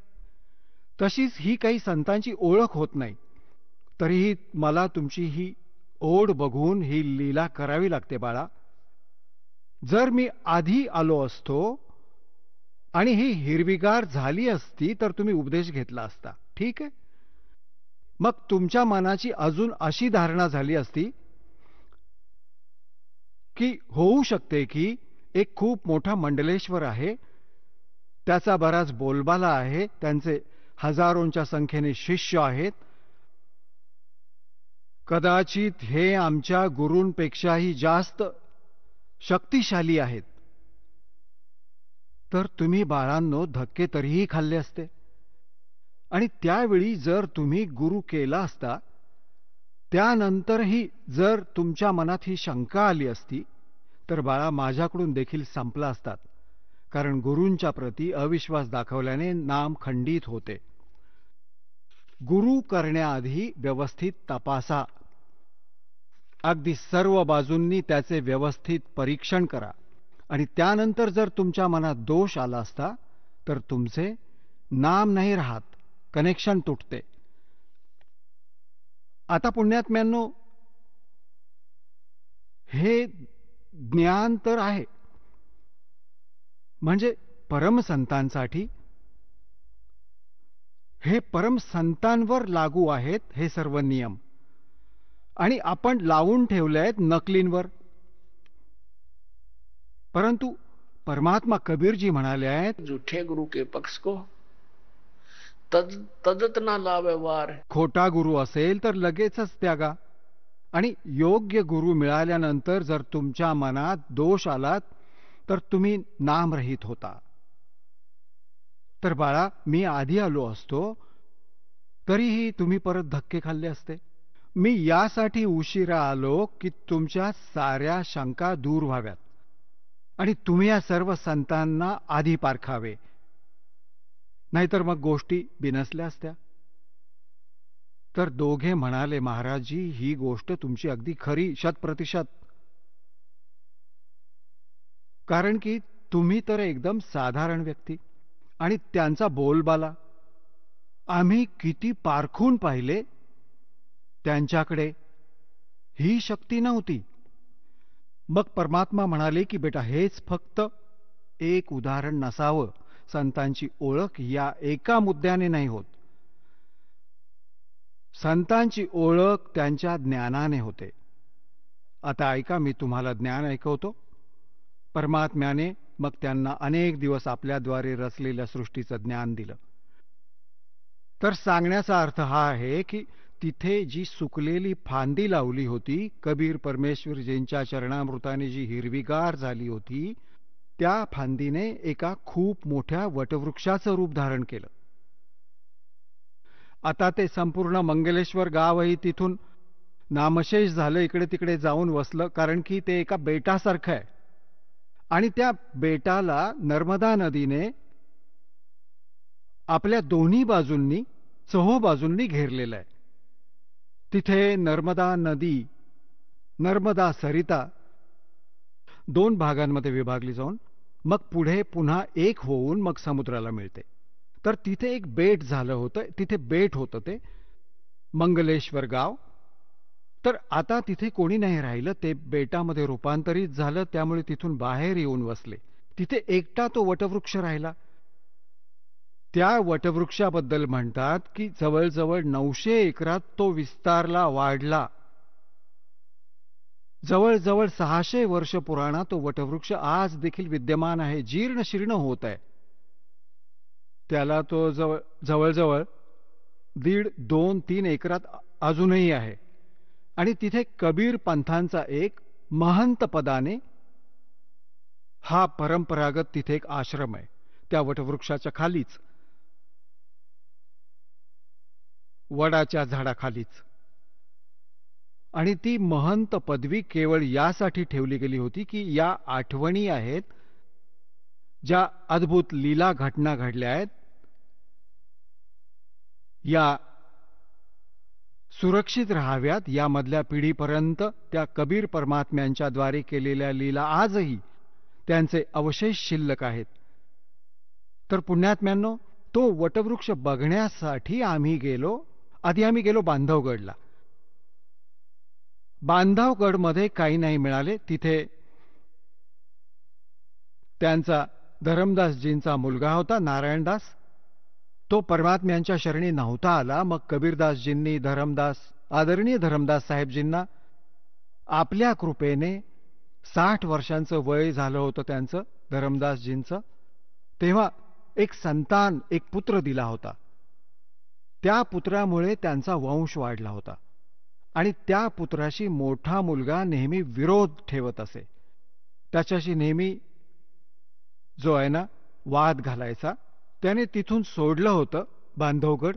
तशीच ही काही संतांची ओळख होत नाही, तरीही मला तुमची ही ओढ बघून ही लीला करावी लागते बाळा. जर मी आधी आलो असतो आणि ही हिरवीगार झाली असती तर तुम्ही उपदेश घेतला असता, ठीक आहे. मग तुमच्या मनाची अजून अशी धारणा झाली असती की होऊ शकते की एक खूप मोठा मंडलेश्वर आहे, त्याचा बराच बोलबाला आहे, त्यांचे हजारोंच्या संख्येने शिष्य आहेत, कदाचित हे आमच्या गुरूंपेक्षाही जास्त शक्तिशाली आहेत. तर तुम्ही बाळांनो धक्के तरीही खाल्ले असते. आणि त्यावेळी जर तुम्ही गुरु केला असता, त्यानंतरही जर तुमच्या मनात ही शंका आली असती, तर बाळा माझ्याकडून देखील संपला असतात. कारण गुरूंच्या प्रती अविश्वास दाखवल्याने नाम खंडित होते. गुरु करण्याआधी व्यवस्थित तपासा. अगदी सर्व बाजूंनी त्याचे व्यवस्थित परीक्षण करा आणि त्यानंतर जर तुमच्या मनात दोष आला असता तर तुमचे नाम नाही राहत, कनेक्शन तुटते. आता पुण्यात्म्यांनो, हे ज्ञान तर आहे, म्हणजे परमसंतांसाठी, हे परमसंतांवर लागू आहेत हे सर्व नियम, आणि आपण लावून ठेवले आहेत नकलींवर. परंतु परमात्मा कबीरजी म्हणाले आहेत, झूठे गुरु के पक्ष को तजत ना लावे वार. खोटा गुरु असेल तर लगेचच त्यागा, आणि योग्य गुरु मिळाल्यानंतर जर तुमच्या मनात दोष आलात तर तुम्ही नामरहित होता. तर बाळा, मी आधी आलो असतो तरीही तुम्ही परत धक्के खाल्ले असते. मी यासाठी उशिरा आलो की तुमच्या साऱ्या शंका दूर व्हाव्यात आणि तुम्ही या सर्व संतांना आधी पारखावे, नाहीतर मग गोष्टी बिनसल्या असत्या. तर दोघे म्हणाले, महाराजजी, ही गोष्ट तुमची अगदी खरी, 100%. कारण की तुम्ही तर एकदम साधारण व्यक्ती आणि त्यांचा बोलबाला आम्ही किती पारखून पाहिले, त्यांच्याकडे ही शक्ती नव्हती. मग परमात्मा म्हणाले की बेटा, हेच फक्त एक उदाहरण नसावं. संतांची ओळख या एका मुद्द्याने नाही होत. संतांची ओळख त्यांच्या ज्ञानाने होते. आता ऐका, मी तुम्हाला ज्ञान ऐकवतो. परमात्म्याने मग त्यांना अनेक दिवस आपल्याद्वारे रचलेल्या सृष्टीचं ज्ञान दिलं. तर सांगण्याचा अर्थ हा आहे की तिथे जी सुकलेली फांदी लावली होती, कबीर परमेश्वरजींच्या चरणामृताने जी हिरवीगार झाली होती, त्या फांदीने एका खूप मोठ्या वटवृक्षाचं रूप धारण केलं. आता ते संपूर्ण मंगलेश्वर गावही तिथून नामशेष झालं, इकडे तिकडे जाऊन वसलं, कारण की ते एका बेटासारखं आहे आणि त्या बेटाला नर्मदा नदीने आपल्या दोन्ही बाजूंनी, चोहोबाजूंनी घेरलेलं आहे. तिथे नर्मदा नदी, नर्मदा सरिता दोन भागांमध्ये विभागली जाऊन मग पुढे पुन्हा एक होऊन मग समुद्राला मिळते. तर तिथे एक बेट झालं होतं, तिथे बेट होतं ते मंगलेश्वर गाव. तर आता तिथे कोणी नाही राहिलं, ते बेटामध्ये रूपांतरित झालं, त्यामुळे तिथून बाहेर येऊन वसले. तिथे एकटा तो वटवृक्ष राहिला. त्या वटवृक्षाबद्दल म्हणतात की जवळजवळ 900 एकरात तो विस्तारला, वाढला. जवळजवळ 600 वर्ष पुराणा तो वटवृक्ष आज देखील विद्यमान आहे, जीर्ण शीर्ण होत आहे. त्याला तो जवळजवळ 1.5-2-3 एकरात अजूनही आहे. आणि तिथे कबीर पंथांचा एक महंत पदाने हा परंपरागत तिथे एक आश्रम आहे, त्या वटवृक्षाच्या खालीच, वडाच्या झाडाखालीच. आणि ती महंत पदवी केवळ यासाठी ठेवली गेली होती की या आठवणी आहेत, ज्या अद्भुत लीला घटना घडल्या आहेत, या सुरक्षित राहाव्यात यामधल्या पिढीपर्यंत. त्या कबीर परमात्म्यांच्या द्वारे केलेल्या लीला आजही त्यांचे अवशेष शिल्लक आहेत. तर पुण्यात्म्यांनो, तो वटवृक्ष बघण्यासाठी आम्ही गेलो. आधी आम्ही गेलो बांधवगडला. बांधवगडमध्ये काही नाही मिळाले. तिथे त्यांचा धरमदासजींचा मुलगा होता, नारायणदास. तो परमात्म्यांच्या शरणी नव्हता आला. मग कबीरदासजींनी आदरणीय धरमदास साहेबजींना आपल्या कृपेने 60 वर्षांचं वय झालं होतं त्यांचं, धरमदासजींचं, तेव्हा एक संतान, एक पुत्र दिला होता. त्या पुत्रामुळे त्यांचा वंश वाढला होता आणि त्या पुत्राशी मोठा मुलगा नेहमी विरोध ठेवत असे. त्याच्याशी नेहमी जो आहे ना वाद घालायचा. त्याने तिथून सोडलं होतं बांधवगड.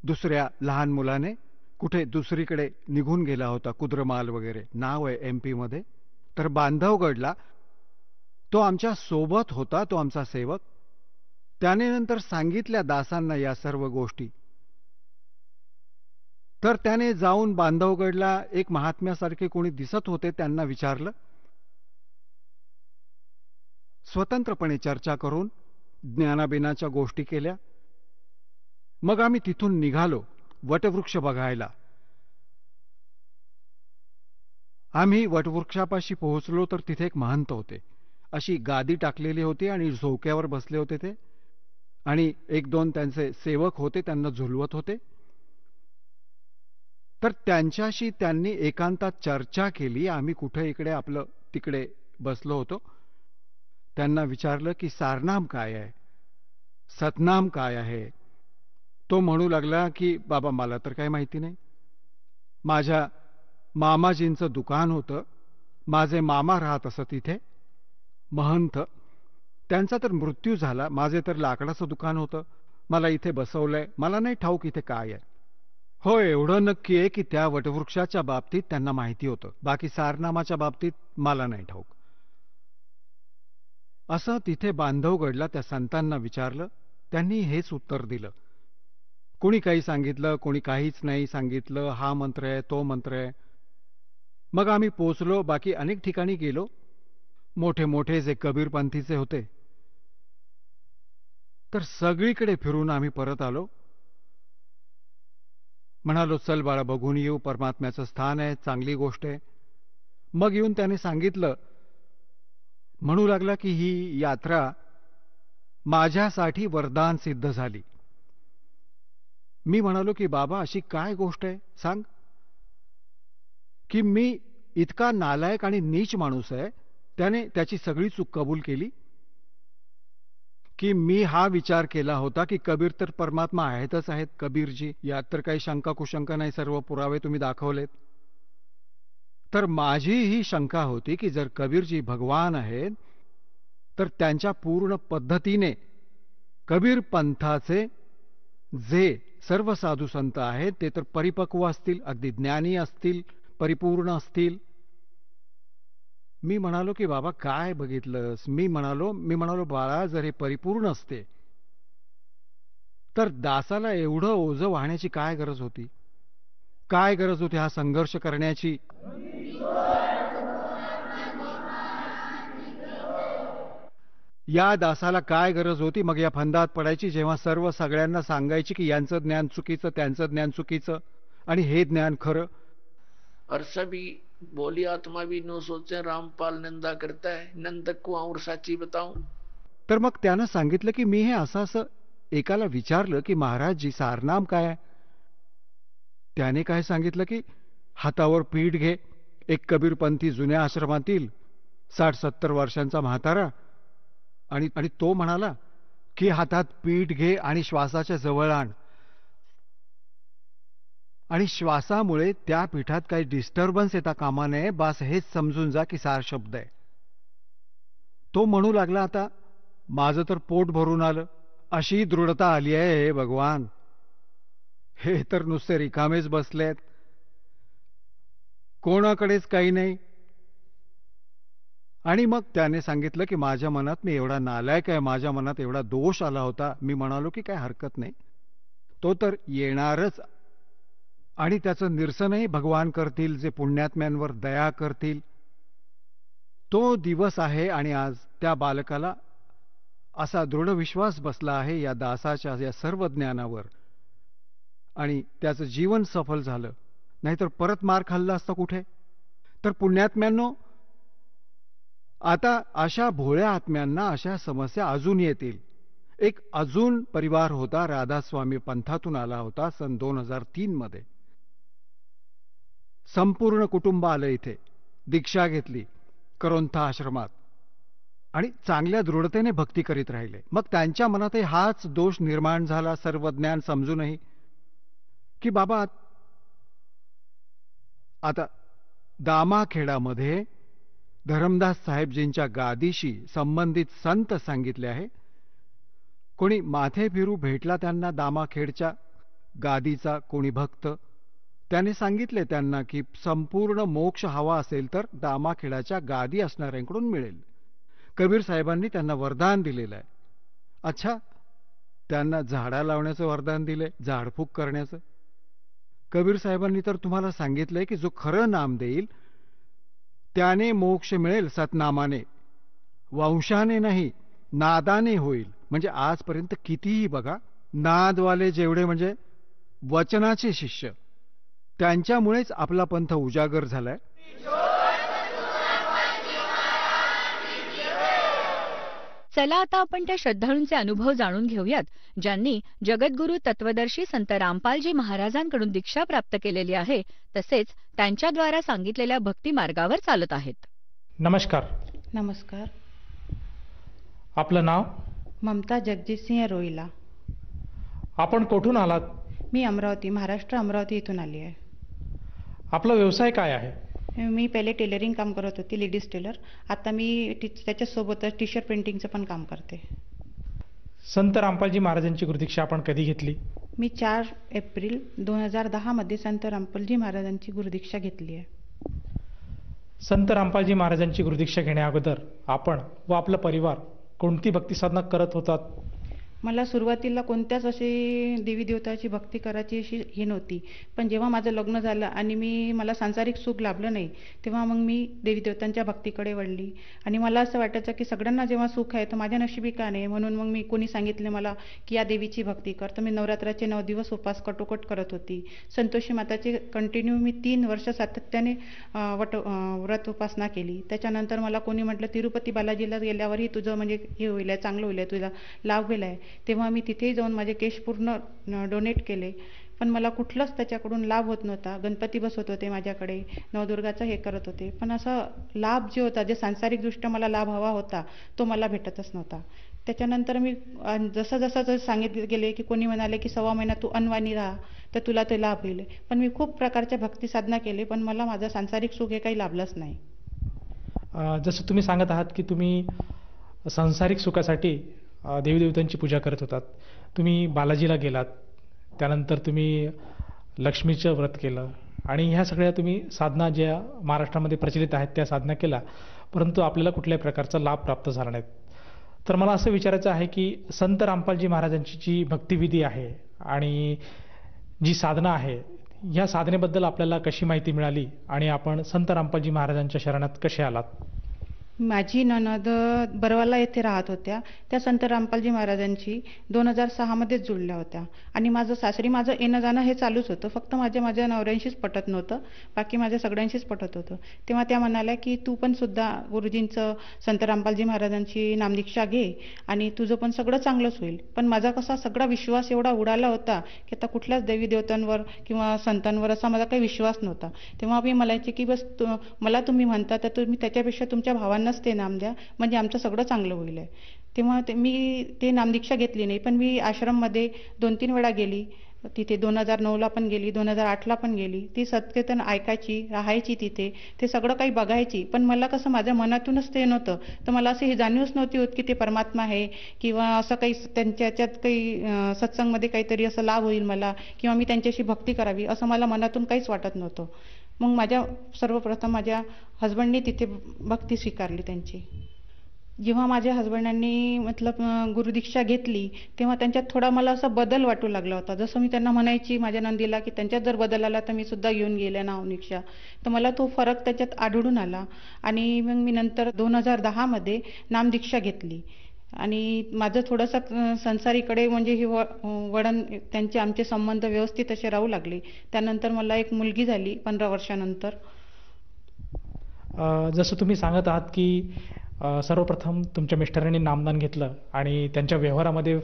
दुसऱ्या लहान मुलाने कुठे दुसरीकडे निघून गेला होता, कुद्रमाल वगैरे नाव आहे MP मध्ये. तर बांधवगडला तो आमच्या सोबत होता, तो आमचा सेवक. त्याने नंतर सांगितल्या दासांना या सर्व गोष्टी. तर त्याने जाऊन बांधवगडला एक महात्म्यासारखे कोणी दिसत होते, त्यांना विचारलं. स्वतंत्रपणे चर्चा करून ज्ञानाबिनाच्या गोष्टी केल्या. मग आम्ही तिथून निघालो वटवृक्ष बघायला. आम्ही वटवृक्षापाशी पोहोचलो तर तिथे एक महंत होते. अशी गादी टाकलेली होती आणि झोक्यावर बसले होते ते, आणि एक दोन त्यांचे सेवक होते, त्यांना झुलवत होते. तर त्यांच्याशी त्यांनी एकांतात चर्चा केली. आम्ही कुठे इकडे आपलं तिकडे बसलो होतो. त्यांना विचारलं की सारनाम काय आहे, सतनाम काय आहे. तो म्हणू लागला की बाबा मला तर काही माहिती नाही. माझ्या मामाजींचं दुकान होतं, माझे मामा राहत असत तिथे महंत. त्यांचा तर मृत्यू झाला. माझे तर लाकडाचं दुकान होतं, मला इथे बसवलंय. मला नाही ठाऊक इथे काय आहे. हो, एवढं नक्की आहे की त्या वटवृक्षाच्या बाबतीत त्यांना माहिती होतं, बाकी सारनामाच्या बाबतीत मला नाही ठाऊक. असं तिथे बांधवगडला त्या संतांना विचारलं. त्यांनी हेच उत्तर दिलं. कोणी काही सांगितलं, कोणी काहीच नाही सांगितलं. हा मंत्र आहे, तो मंत्र आहे. मग आम्ही पोचलो. बाकी अनेक ठिकाणी गेलो. मोठे मोठे जे कबीरपंथीचे होते, तर सगळीकडे फिरून आम्ही परत आलो. म्हणालो चल बाळा बघून येऊ, परमात्म्याचं स्थान आहे, चांगली गोष्ट आहे. मग येऊन त्याने सांगितलं, म्हणू लागला की ही यात्रा माझ्यासाठी वरदान सिद्ध झाली. मी म्हणालो की बाबा अशी काय गोष्ट आहे सांग. की मी इतका नालायक आणि नीच माणूस आहे, त्याने त्याची सगळी चूक कबूल केली. की मी हा विचार केला होता की कबीर तर परमात्मा आहेतच आहेत, कबीरजी, यात तर काही शंका कुशंका नाही, सर्व पुरावे तुम्ही दाखवलेत. तर माझी ही शंका होती की जर कबीरजी भगवान आहेत तर त्यांच्या पूर्ण पद्धतीने कबीर पंथाचे जे सर्व साधू संत आहेत ते तर परिपक्व असतील, अगदी ज्ञानी असतील, परिपूर्ण असतील. मी म्हणालो की बाबा काय बघितलंस. मी म्हणालो बाळा जर हे परिपूर्ण असते तर दासाला एवढं ओझं वाहण्याची काय गरज होती, काय गरज होती हा संघर्ष करण्याची. या दासाला काय गरज होती मग या फंदात पडायची, जेव्हा सर्व सगळ्यांना सांगायची की यांचं ज्ञान चुकीचं, त्यांचं ज्ञान चुकीचं आणि हे ज्ञान खरं. और सभी बोली आत्मा भी नो सोचे रामपाल निंदा करता है, नंदक को और साची बताऊं. तर मग त्यानं सांगितलं की मी हे असं एकाला विचारलं की महाराजजी सारनाम काय आहे. त्याने काय सांगितलं की हातावर पीठ घे. एक कबीरपंथी जुन्या आश्रमातील 60-70 वर्षांचा म्हातारा, आणि तो म्हणाला की हातात पीठ घे आणि श्वासाच्या जवळ आण, आणि श्वासामुळे त्या पीठात काही डिस्टर्बन्स येता कामा नये, बस हेच समजून जा की सार शब्द आहे. तो म्हणू लागला आता माझं तर पोट भरून आलं, अशी दृढता आली आहे हे भगवान, हे तर नुसते रिकामेच बसलेत, कोणाकडेच काही नाही. आणि मग त्याने सांगितलं की माझ्या मनात मी एवढा नालायक आहे, माझ्या मनात एवढा दोष आला होता. मी म्हणालो की काय हरकत नाही, तो तर येणारच आणि त्याचं निरसनही भगवान करतील, जे पुण्यात्म्यांवर दया करतील. तो दिवस आहे आणि आज त्या बालकाला असा दृढ विश्वास बसला आहे या दासाच्या या सर्व ज्ञानावर, आणि त्याचं जीवन सफल झालं. नाहीतर परत मार खाल्ला असता कुठे. तर पुण्यात्म्यांनो, आता अशा भोळ्या आत्म्यांना अशा समस्या अजून येतील. एक अजून परिवार होता, राधास्वामी पंथातून आला होता सन 2003 मध्ये. संपूर्ण कुटुंब आलं इथे, दीक्षा घेतली करोंथा आश्रमात आणि चांगल्या दृढतेने भक्ती करीत राहिले. मग त्यांच्या मनातही हाच दोष निर्माण झाला, सर्व ज्ञान समजूनही, की बाबा आता दामाखेडामध्ये धरमदास साहेबजींच्या गादीशी संबंधित संत सांगितले आहे. कोणी माथे फिरू भेटला त्यांना दामाखेडच्या गादीचा कोणी भक्त, त्याने सांगितले त्यांना की संपूर्ण मोक्ष हवा असेल तर दामाखेडाच्या गादी असणाऱ्यांकडून मिळेल. कबीर साहेबांनी त्यांना वरदान दिलेलं आहे. अच्छा, त्यांना झाडा लावण्याचं वरदान दिलंय, झाडफूक करण्याचं. कबीर साहेबांनी तर तुम्हाला सांगितलंय की जो खरं नाम देईल त्याने मोक्ष मिळेल सतनामाने, वंशाने नाही नादाने होईल. म्हणजे आजपर्यंत कितीही बघा, नादवाले जेवढे म्हणजे वचनाचे शिष्य, त्यांच्यामुळेच आपला पंथ उजागर झालाय. चला आता आपण त्या श्रद्धाळूंचे अनुभव जाणून घेऊयात ज्यांनी जगद्गुरू तत्वदर्शी संत रामपालजी महाराजांकडून दीक्षा प्राप्त केलेली आहे, तसेच त्यांच्याद्वारा सांगितलेल्या भक्ती मार्गावर चालत आहेत. नमस्कार. नमस्कार. आपलं नाव? ममता जगजितसिंह रोईला. आपण कुठून आलात? मी अमरावती, महाराष्ट्र अमरावती इथून आली आहे. आपला व्यवसाय काय आहे? मी पहिले टेलरिंग काम करत होती, लेडीज टेलर. आता मी त्याच्यासोबतच टी शर्ट प्रिंटिंगचं पण काम करते. संत रामपालजी महाराजांची गुरुदीक्षा आपण कधी घेतली? मी 4 एप्रिल 2010 मध्ये संत रामपालजी महाराजांची गुरुदीक्षा घेतली आहे. संत रामपालजी महाराजांची गुरुदीक्षा घेण्या अगोदर आपण व आपला परिवार कोणती भक्ती साधना करत होतात? मला सुरुवातीला कोणत्याच अशी देवी देवताची भक्ती करायची अशी हे नव्हती. पण जेव्हा माझं लग्न झालं आणि मला सांसारिक सुख लाभलं नाही, तेव्हा मग मी देवी देवतांच्या भक्तीकडे वळली. आणि मला असं वाटायचं की सगळ्यांना जेव्हा सुख आहे तर माझ्या नशिबी का नाही. म्हणून मग मी कोणी सांगितले मला की या देवीची भक्ती कर, तर मी नवरात्राचे 9 दिवस उपास कटोकट करत होती. संतोषी माताची कंटिन्यू मी 3 वर्ष सातत्याने व्रत उपासना केली. त्याच्यानंतर मला कोणी म्हटलं तिरुपती बालाजीला गेल्यावरही तुझं म्हणजे हे होईल आहे, चांगलं होईल आहे, तुला लाभ होईल आहे. तेव्हा मी तिथेही जाऊन माझे केश पूर्ण डोनेट केले. पण मला कुठलंच त्याच्याकडून लाभ होत नव्हता. गणपती बसवत होते माझ्याकडे, नवदुर्गाचं हे करत होते, पण असं लाभ जे होता, जे सांसारिकदृष्ट्या मला लाभ हवा होता, तो मला भेटतच नव्हता. त्याच्यानंतर मी जसं जसं सांगितले गेले की कोणी म्हणाले की 1.25 महिना तू अनवाणी राहा तर तुला ते लाभ होईल. पण मी खूप प्रकारच्या भक्ती साधना केली, पण मला माझं सांसारिक सुख हे काही लाभलंच नाही. जसं तुम्ही सांगत आहात की तुम्ही सांसारिक सुखासाठी देवीदेवतांची पूजा करत होतात. तुम्ही बालाजीला गेलात, त्यानंतर तुम्ही लक्ष्मीचं व्रत केलं आणि ह्या सगळ्या तुम्ही साधना ज्या महाराष्ट्रामध्ये प्रचलित आहेत त्या साधना केल्या, परंतु आपल्याला कुठल्याही प्रकारचा लाभ प्राप्त झाला नाही. तर मला असं विचारायचं आहे की संत रामपालजी महाराजांची जी भक्तिविधी आहे आणि जी साधना आहे, ह्या साधनेबद्दल आपल्याला कशी माहिती मिळाली आणि आपण संत रामपालजी महाराजांच्या शरणात कसे आलात? माझी नणद बरवाला येथे राहत होत्या. त्या संत रामपालजी महाराजांची 2006 मध्येच जुळल्या होत्या. आणि माझं येणं जाणं हे चालूच होतं. फक्त माझ्या नवऱ्यांशीच पटत नव्हतं, बाकी माझ्या सगळ्यांशीच पटत होतं. तेव्हा त्या म्हणाल्या की तू पण सुद्धा गुरुजींचं, संत रामपालजी महाराजांची नामदीक्षा घे आणि तुझं पण सगळं चांगलंच होईल. पण माझा कसा सगळा विश्वास एवढा उडाला होता की आता कुठल्याच देवी देवतांवर किंवा संतांवर असा माझा काही विश्वास नव्हता. तेव्हा मी म्हणायचे की बस मला तुम्ही म्हणता तर तुम्ही त्याच्यापेक्षा तुमच्या भावांना ते नाम द्या, म्हणजे आमचं सगळं चांगलं होईल. तेव्हा मी ते नामदीक्षा घेतली नाही, पण मी आश्रममध्ये 2-3 वेळा गेली. तिथे 2009ला पण गेली, 2008ला पण गेली. ती सत्कीर्तन ऐकायची, राहायची तिथे, ते सगळं काही बघायची. पण मला कसं माझ्या मनातूनच ते नव्हतं. तर मला असं ही जाणीवच नव्हती होत की ते परमात्मा आहे किंवा असं काही त्यांच्या याच्यात काही सत्संगमध्ये काहीतरी असं लाभ होईल मला किंवा मी त्यांच्याशी भक्ती करावी, असं मला मनातून काहीच वाटत नव्हतं. मग सर्वप्रथम माझ्या हजबंडनी तिथे भक्ती स्वीकारली त्यांची. जेव्हा माझ्या हजबंडांनी गुरुदीक्षा घेतली तेव्हा त्यांच्यात थोडा मला असा बदल वाटू लागला होता. जसं मी त्यांना म्हणायची माझ्या नंदीला की त्यांच्यात जर बदल आला तर मी सुद्धा घेऊन गेले नामदीक्षा, तर मला तो फरक त्याच्यात आढळून आला. आणि मग मी नंतर 2010 मध्ये नामदीक्षा घेतली आणि माझं थोडंसं संसारीकडे म्हणजे हे वळण, आमचे संबंध व्यवस्थित असे राहू लागले. त्यानंतर मला एक मुलगी झाली 15 वर्षानंतर. जसं तुम्ही सांगत आहात की सर्वप्रथम तुमच्या मिस्टरांनी नामदान घेतलं आणि त्यांच्या व्यवहारामध्ये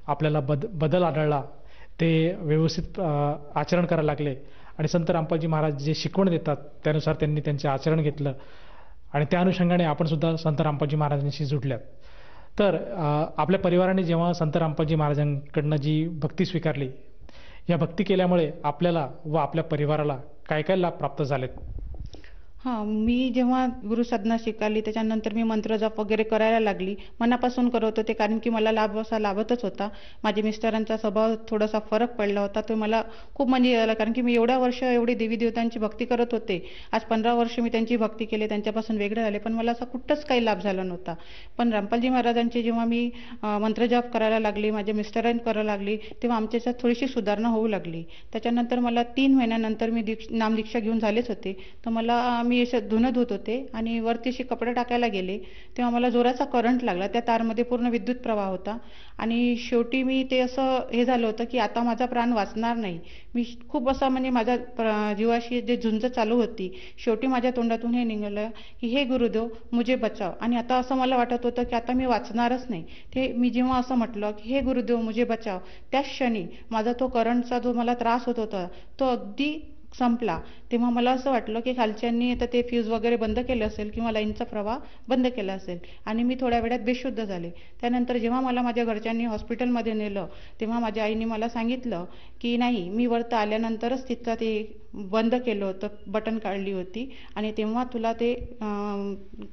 आपल्याला बदल आढळला, ते व्यवस्थित आचरण करायला लागले आणि संत रामपालजी महाराज जे शिकवण देतात त्यानुसार त्यांनी त्यांचे आचरण घेतलं आणि त्या अनुषंगाने आपण सुद्धा संत रामपालजी महाराजांशी जुडल्यात. तर आपल्या परिवाराने जेव्हा संत रामपालजी महाराजांकडनं जी भक्ती स्वीकारली, या भक्ती केल्यामुळे आपल्याला व आपल्या परिवाराला काय काय लाभ प्राप्त झालेत? हां, मी जेव्हा गुरुसाधना शिकाली त्याच्यानंतर मी मंत्रजप वगैरे करायला लागली. मनापासून करत होते कारण की मला लाभ असा लाभतच होता. माझ्या मिस्टरांचा स्वभाव थोडासा फरक पडला होता. तो मला खूप म्हणजे हे झालं कारण की मी एवढ्या वर्ष एवढी देवी-देवतांची भक्ती करत होते. आज 15 वर्ष मी त्यांची भक्ती केली, त्यांच्यापासून वेगळे झाले. पण मला असा कुठंच काही लाभ झाला नव्हता. पण रामपालजी महाराजांचे जेव्हा मी मंत्रजप करायला लागली, माझ्या मिस्टरांनी करायला लागली, तेव्हा आमच्या ह्याच्यात थोडीशी सुधारणा होऊ लागली. त्याच्यानंतर मला 3 महिन्यानंतर मी नामदीक्षा घेऊन झालेच होते. तर मला मी असं धुणं धुत होते आणि वरती असे कपडे टाकायला गेले, तेव्हा मला जोराचा करंट लागला. त्या तारमध्ये पूर्ण विद्युत प्रवाह होता आणि शेवटी मी ते असं हे झालं होतं की आता माझा प्राण वाचणार नाही. मी खूप असा म्हणजे माझ्या जीवाशी जे झुंज चालू होती, शेवटी माझ्या तोंडातून हे निघालं की हे गुरुदेव मुझे बचाव. आणि आता असं मला वाटत होतं की आता मी वाचणारच नाही. ते मी जेव्हा असं म्हटलं की हे गुरुदेव मुझे बचाव, त्याच क्षणी माझा तो करंटचा जो मला त्रास होत होता तो अगदी संपला. तेव्हा मला असं वाटलं की खालच्यांनी आता ते फ्यूज वगैरे बंद केलं असेल किंवा लाईनचा प्रवाह बंद केला असेल आणि मी थोड्या वेळात बेशुद्ध झाले. त्यानंतर जेव्हा मला माझ्या घरच्यांनी हॉस्पिटलमध्ये नेलं तेव्हा माझ्या आईने मला सांगितलं की नाही, मी वरती आल्यानंतरच तिथं ते बंद केलं होतं, बटन काढली होती आणि तेव्हा तुला ते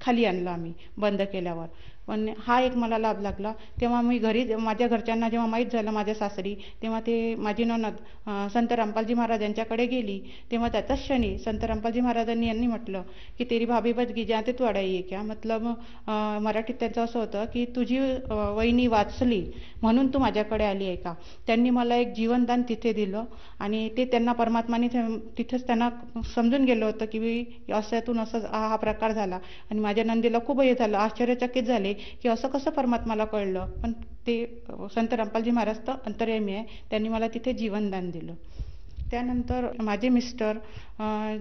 खाली आणलं आम्ही बंद केल्यावर. पण हा एक मला लाभ लागला. तेव्हा मी घरी माझ्या घरच्यांना जेव्हा माहीत झालं माझ्या सासरी, तेव्हा ते माझी नणंद संत रामपालजी महाराज यांच्याकडे गेली. तेव्हा त्याच्याच क्षणी संत रामपालजी महाराजांनी यांनी म्हटलं की तेरी भाभी बच गई जहाँ ते तू अडाई आहे क्या. मतलब मराठीत त्यांचं असं होतं की तुझी वहिनी वाचली म्हणून तू माझ्याकडे आली आहे का. त्यांनी मला एक जीवनदान तिथे दिलं आणि ते त्यांना परमात्माने तिथेच त्यांना समजून गेलं होतं की अशातून असं हा प्रकार झाला. आणि माझ्या नंदीला खूप हे झालं, आश्चर्यचकित झाले की असं कसं परमात्माला कळलं. पण ते संत रामपालजी महाराज तर अंतर्यामी आहे, त्यांनी मला तिथे जीवनदान दिलं. त्यानंतर माझे मिस्टर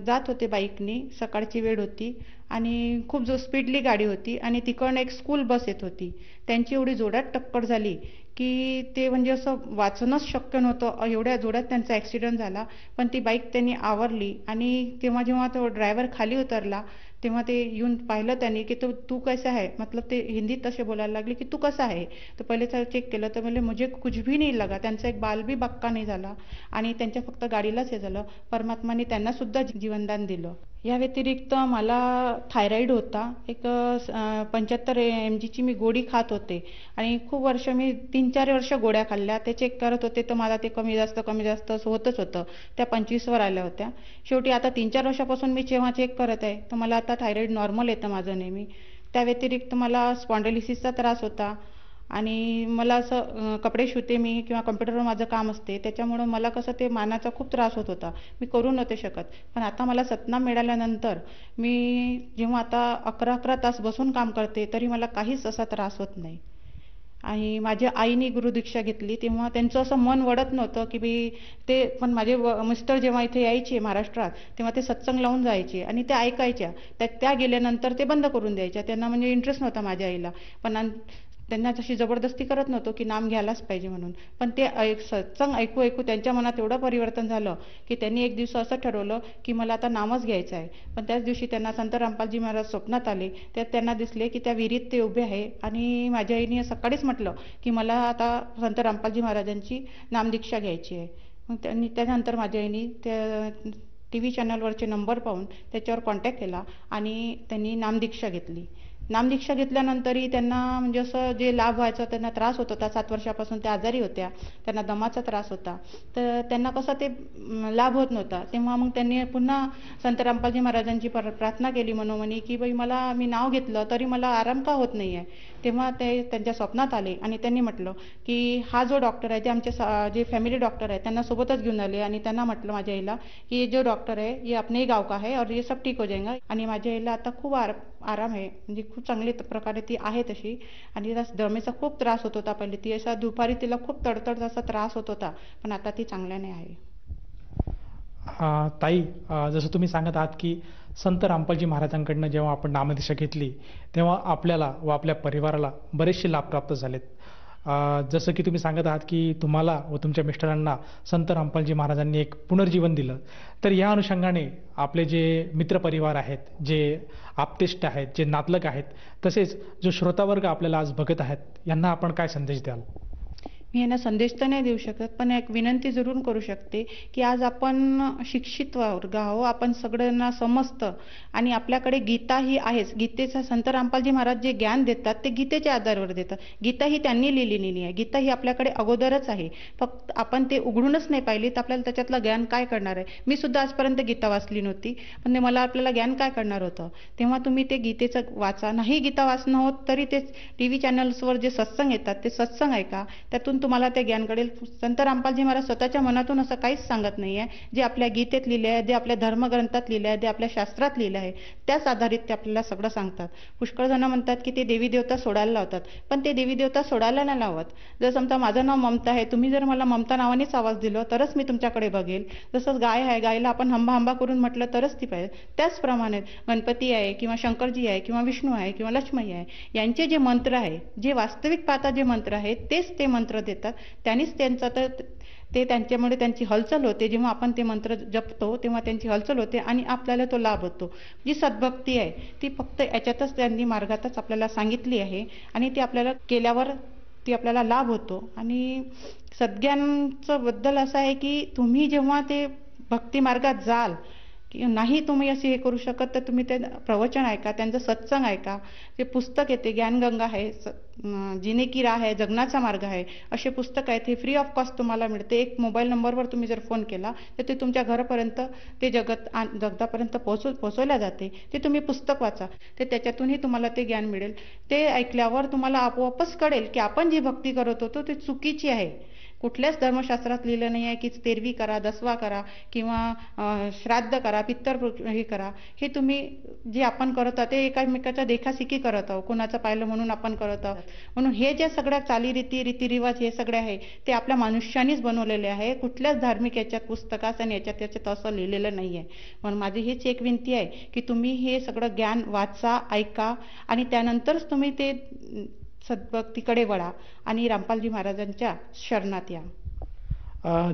जात होते बाईकनी, सकाळची वेळ होती आणि खूप स्पीडली गाडी होती आणि तिकडनं एक स्कूल बस येत होती. त्यांची एवढी जोरात टक्कर झाली की ते म्हणजे असं वाचणंच शक्य नव्हतं, एवढ्या जोरात त्यांचा ॲक्सिडेंट झाला. पण ती बाईक त्यांनी आवरली आणि तेव्हा जेव्हा तो ड्रायव्हर खाली उतरला तेव्हा ते येऊन पाहिलं त्यांनी की तू कैसा है, मतलब ते हिंदीत तसे बोलायला लागले की तू कसा आहे. तर पहिले चेक केलं तर म्हणजे मुझे कुछ भी नहीं लगा, त्यांचा एक बाल भी बक्का नाही झाला आणि त्यांच्या फक्त गाडीलाच हे झालं. परमात्माने त्यांना सुद्धा जीवनदान दिलं. या व्यतिरिक्त मला थायरॉईड होता. एक 75 mgची मी गोळी खात होते आणि खूप वर्ष मी 3-4 वर्ष गोळ्या खाल्ल्या. ते चेक करत होते तर मला ते कमी जास्त असं होतच होतं. त्या 25वर आल्या होत्या. शेवटी आता 3-4 वर्षापासून मी जेव्हा चेक करत आहे तर मला आता थायरॉईड नॉर्मल येतं माझं नेहमी. त्या व्यतिरिक्त मला स्पॉन्डिलिसिसचा त्रास होता आणि मला असं कपडे शिवते मी किंवा कम्प्युटरवर माझं काम असते, त्याच्यामुळं मला कसं ते मानाचा खूप त्रास होत होता. मी करू नव्हते शकत. पण आता मला सतनाम मिळाल्यानंतर मी जेव्हा आता 11-11 तास बसून काम करते तरी मला काहीच असा त्रास होत नाही. आणि माझ्या आईने गुरुदीक्षा घेतली तेव्हा त्यांचं असं मन वळत नव्हतं की ते पण माझे मिस्टर जेव्हा इथे यायचे महाराष्ट्रात तेव्हा ते सत्संग लावून जायचे आणि त्या ऐकायच्या. त्या गेल्यानंतर ते बंद करून द्यायच्या. त्यांना म्हणजे इंटरेस्ट नव्हता माझ्या आईला. पण त्यांना तशी जबरदस्ती करत नव्हतो की नाम घ्यायलाच पाहिजे म्हणून. पण ते सत्संग ऐकू त्यांच्या मनात एवढं परिवर्तन झालं की त्यांनी एक दिवस असं ठरवलं की मला आता नामच घ्यायचं आहे. पण त्याच दिवशी त्यांना संत रामपालजी महाराज स्वप्नात आले. त्यात त्यांना दिसले की त्या विहिरीत ते उभे आहे आणि माझ्या आईने सकाळीच म्हटलं की मला आता संत रामपालजी महाराजांची नामदीक्षा घ्यायची आहे. मग त्यानंतर माझ्या आईने त्या TV चॅनलवरचे नंबर पाहून त्याच्यावर कॉन्टॅक्ट केला आणि त्यांनी नामदीक्षा घेतली. नामदीक्षा घेतल्यानंतरही त्यांना म्हणजे असं जे लाभ व्हायचा, त्यांना त्रास होत होता. 7 वर्षापासून त्या आजारी होत्या, त्यांना दमाचा त्रास होता. तर त्यांना कसं ते लाभ होत नव्हता. तेव्हा मग त्यांनी पुन्हा संत रामपालजी महाराजांची प्रार्थना केली मनोमनी की बाई मला मी नाव घेतलं तरी मला आराम का होत नाही आहे. तेव्हा ते त्यांच्या स्वप्नात आले आणि त्यांनी म्हटलं की हा जो डॉक्टर आहे ते आमचे जे फॅमिली डॉक्टर आहे त्यांना सोबतच घेऊन आले आणि त्यांना म्हटलं माझ्या आईला की ये जो डॉक्टर है ये अपने ही गाव का है और ये सब ठीक हो जाएगा. आणि माझ्या आईला आता खूप आराम आहे, म्हणजे खूप चांगली प्रकारे ती आहे तशी. आणि तिला दमेचा खूप त्रास होत होता पहिले. ती असा दुपारी तिला खूप तडतड असा त्रास होत होता, पण आता ती चांगल्याने आहे. ताई, जसं तुम्ही सांगत आहात की संत रामपालजी महाराजांकडनं जेव्हा आपण नामदीक्षा घेतली तेव्हा आपल्याला व आपल्या परिवाराला बरेचसे लाभ प्राप्त झालेत. जसं की तुम्ही सांगत आहात की तुम्हाला व तुमच्या मिस्टरांना संत रामपालजी महाराजांनी एक पुनर्जीवन दिलं. तर या अनुषंगाने आपले जे मित्रपरिवार आहेत, जे आप्तेष्ट आहेत, जे नातलग आहेत, तसेच जो श्रोतावर्ग आपल्याला आज बघत आहेत, यांना आपण काय संदेश द्याल? मी यांना संदेश तर नाही देऊ शकत, पण एक विनंती जरूर करू शकते की आज आपण शिक्षित वर्ग आहो, आपण सगळ्यांना समजतं आणि आपल्याकडे गीता ही आहेच. गीतेचा संत रामपालजी महाराज जे ज्ञान देतात ते गीतेच्या आधारावर देतात. गीता ही त्यांनी लिहिलेली आहे, गीता ही आपल्याकडे अगोदरच आहे, फक्त आपण ते उघडूनच नाही पाहिली तर आपल्याला त्याच्यातलं ज्ञान काय करणार आहे. मी सुद्धा आजपर्यंत गीता वाचली नव्हती, पण मला आपल्याला ज्ञान काय करणार होतं. तेव्हा तुम्ही ते गीतेचं वाचा. नाही गीता वाचणं होत तरी ते TV चॅनल्सवर जे सत्संग येतात ते सत्संग ऐका, त्यातून तुम्हाला ते ज्ञान कळेल. संत रामपालजी महाराज स्वतःच्या मनातून असं काहीच सांगत नाही आहे. जे आपल्या गीतेत लिहिले आहे, जे आपल्या धर्मग्रंथात लिहिले आहे, जे आपल्या शास्त्रात लिहिलं आहे त्याच आधारित ते आपल्याला सगळं सांगतात. पुष्कळ जण म्हणतात की ते देवी देवता सोडायला लावतात, पण ते देवी देवता सोडायला नाही लावत. जर समजा माझं नाव ममता आहे, तुम्ही जर मला ममता नावानेच आवाज दिलं तरच मी तुमच्याकडे बघेल. जसं गाय आहे, गायला आपण हंबा हंबा करून म्हटलं तरच ती पाहिजे. त्याचप्रमाणे गणपती आहे किंवा शंकरजी आहे किंवा विष्णू आहे किंवा लक्ष्मी आहे, यांचे जे मंत्र आहे, जे वास्तविक पाहता जे मंत्र आहेत तेच ते मंत्र देतात. त्यांनीच त्यांचा तर ते त्यांच्यामुळे त्यांची हलचल होते. जेव्हा आपण ते मंत्र जपतो तेव्हा त्यांची हलचल होते आणि आपल्याला तो लाभ होतो. जी सद्भक्ती आहे ती फक्त याच्यातच त्यांनी मार्गातच आपल्याला सांगितली आहे आणि ती आपल्याला केल्यावर ती आपल्याला लाभ होतो. आणि सद्ज्ञानचं बद्दल असं आहे की तुम्ही जेव्हा ते भक्ती मार्गात जाल की नाही तुम्ही असे हे करू शकत तर तुम्ही ते प्रवचन ऐका, त्यांचं सत्संग ऐका. ते पुस्तक येते ज्ञानगंगा आहे, जिने की राह आहे, जगण्याचा मार्ग आहे, असे पुस्तक आहेत. हे फ्री ऑफ कॉस्ट तुम्हाला मिळते. एक मोबाईल नंबरवर तुम्ही जर फोन केला तर ते तुमच्या घरापर्यंत ते जगतापर्यंत पोहोचवल्या जाते. ते तुम्ही पुस्तक वाचा, ते त्याच्यातूनही तुम्हाला ते ज्ञान मिळेल. ते ऐकल्यावर तुम्हाला आपोआपच कळेल की आपण जी भक्ती करत होतो ती चुकीची आहे. कुठल्याच धर्मशास्त्रात लिहिलं नाही आहे की 13वी करा, 10वा करा किंवा श्राद्ध करा, पित्तर हे करा. हे तुम्ही जे आपण करत आहोत ते एकामेकाच्या देखासिकी करत आहोत, कोणाचं पाहिलं म्हणून आपण करत आहोत. म्हणून हे जे सगळ्या चालीरीती रीतिरिवाज हे सगळे आहे ते आपल्या मनुष्यानीच बनवलेले आहे. कुठल्याच धार्मिक याच्यात पुस्तकात आणि याच्यात असं लिहिलेलं नाही आहे. म्हणून माझी हीच एक विनंती आहे की तुम्ही हे सगळं ज्ञान वाचा, ऐका आणि त्यानंतरच तुम्ही ते सद्भक्तीकडे वळा आणि रामपालजी महाराजांच्या शरणात या.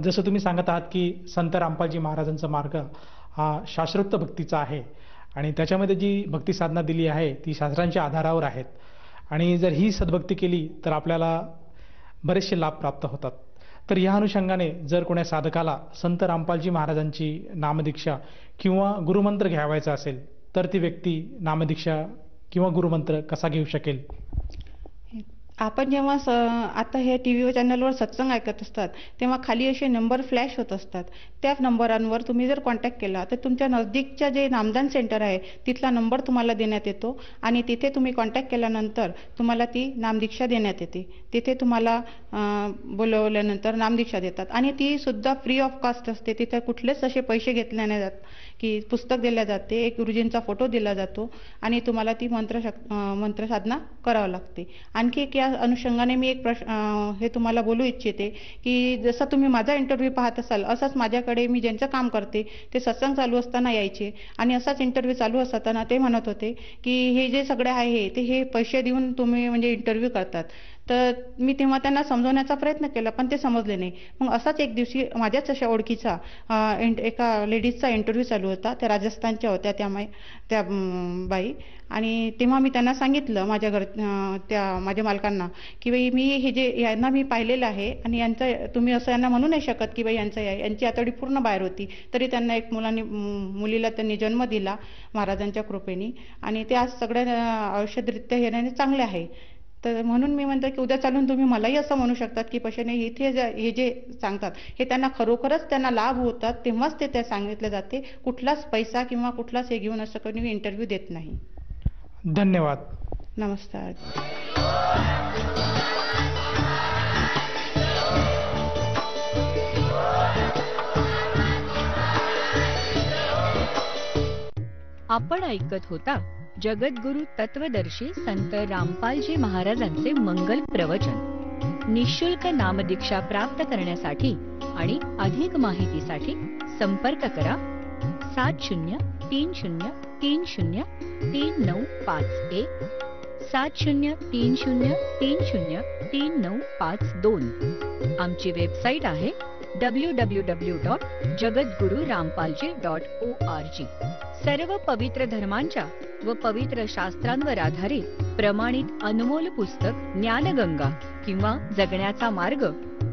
जसं तुम्ही सांगत आहात की संत रामपालजी महाराजांचा मार्ग हा शास्त्रोक्त भक्तीचा आहे आणि त्याच्यामध्ये जी भक्ती साधना दिली आहे ती शास्त्रांच्या आधारावर आहेत आणि जर ही सद्भक्ती केली तर आपल्याला बरेचसे लाभ प्राप्त होतात. तर या अनुषंगाने जर कोण्या साधकाला संत रामपालजी महाराजांची नामदीक्षा किंवा गुरुमंत्र घ्यावायचा असेल तर ती व्यक्ती नामदीक्षा किंवा गुरुमंत्र कसा घेऊ शकेल? आपण जेव्हा आता हे TV चॅनलवर सत्संग ऐकत असतात तेव्हा खाली असे नंबर फ्लॅश होत असतात. त्या नंबरांवर तुम्ही जर कॉन्टॅक्ट केला तर तुमच्या नजदीकच्या जे नामदान सेंटर आहे तिथला नंबर तुम्हाला देण्यात येतो आणि तिथे तुम्ही कॉन्टॅक्ट केल्यानंतर तुम्हाला ती नामदीक्षा देण्यात येते. तिथे तुम्हाला बोलवल्यानंतर नामदीक्षा देतात आणि ती सुद्धा फ्री ऑफ कॉस्ट असते. तिथे कुठलेच असे पैसे घेतले नाही जात की पुस्तक दिल्या जाते, एक गुरुजींचा फोटो दिला जातो आणि तुम्हाला ती मंत्रसाधना करावं लागते. आणखी एक या अनुषंगाने मी एक हे तुम्हाला बोलू इच्छिते की जसं तुम्ही माझा इंटरव्ह्यू पाहत असाल असंच माझ्याकडे मी ज्यांचं काम करते ते सत्संग चालू असताना यायचे आणि असाच इंटरव्ह्यू चालू असताना ते म्हणत होते की हे जे सगळे आहे ते हे पैसे देऊन तुम्ही म्हणजे इंटरव्ह्यू करतात. तर मी तेव्हा त्यांना समजवण्याचा प्रयत्न केला पण ते समजले नाही. मग असाच एक दिवशी माझ्याच अशा ओळखीचा एका लेडीजचा इंटरव्ह्यू चालू होता. त्या राजस्थानच्या होत्या त्या बाई आणि तेव्हा मी त्यांना सांगितलं माझ्या मालकांना की बाई मी हे जे यांना मी पाहिलेलं आहे आणि यांचं तुम्ही असं यांना म्हणू नाही शकत की बाई यांची आतडी पूर्ण बाहेर होती तरी त्यांना एक मुलीला त्यांनी जन्म दिला महाराजांच्या कृपेने आणि ते आज सगळ्या औषधरित्या येण्याने चांगले आहे. तर म्हणून मी म्हणतो की उद्या चालून तुम्ही मलाही असं म्हणू शकतात की पैशाने इथे हे जे सांगतात हे त्यांना खरोखरच त्यांना लाभ होतात तेव्हाच ते सांगितले जाते. कुठलाच पैसा किंवा कुठलाच हे घेऊन असं कोणी इंटरव्ह्यू देत नाही. धन्यवाद. नमस्कार. आपण ऐकत होता जगद्गुरु तत्वदर्शी संत रामपालजी महाराजांचे मंगल प्रवचन. निःशुल्क नामदीक्षा प्राप्त करण्यासाठी आणि अधिक माहितीसाठी संपर्क करा 7030303951 7030303952. आमची वेबसाईट आहे www.jagadgururampalji.org. सर्व पवित्र धर्मांच्या व पवित्र शास्त्रांवर आधारित प्रमाणित अनमोल पुस्तक ज्ञानगंगा किंवा जगण्याचा मार्ग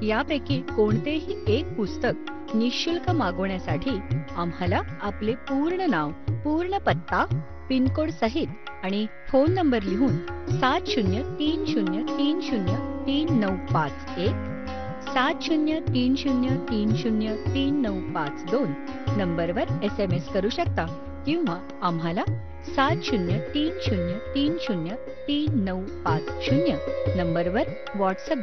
यापैकी कोणतेही एक पुस्तक निःशुल्क मागवण्यासाठी आम्हाला आपले पूर्ण नाव, पूर्ण पत्ता, पिनकोड सहित आणि फोन नंबर लिहून 7030303951 7030303952 नंबरवर SMS करू शकता किंवा आम्हाला 7030303950 नंबरवर WhatsApp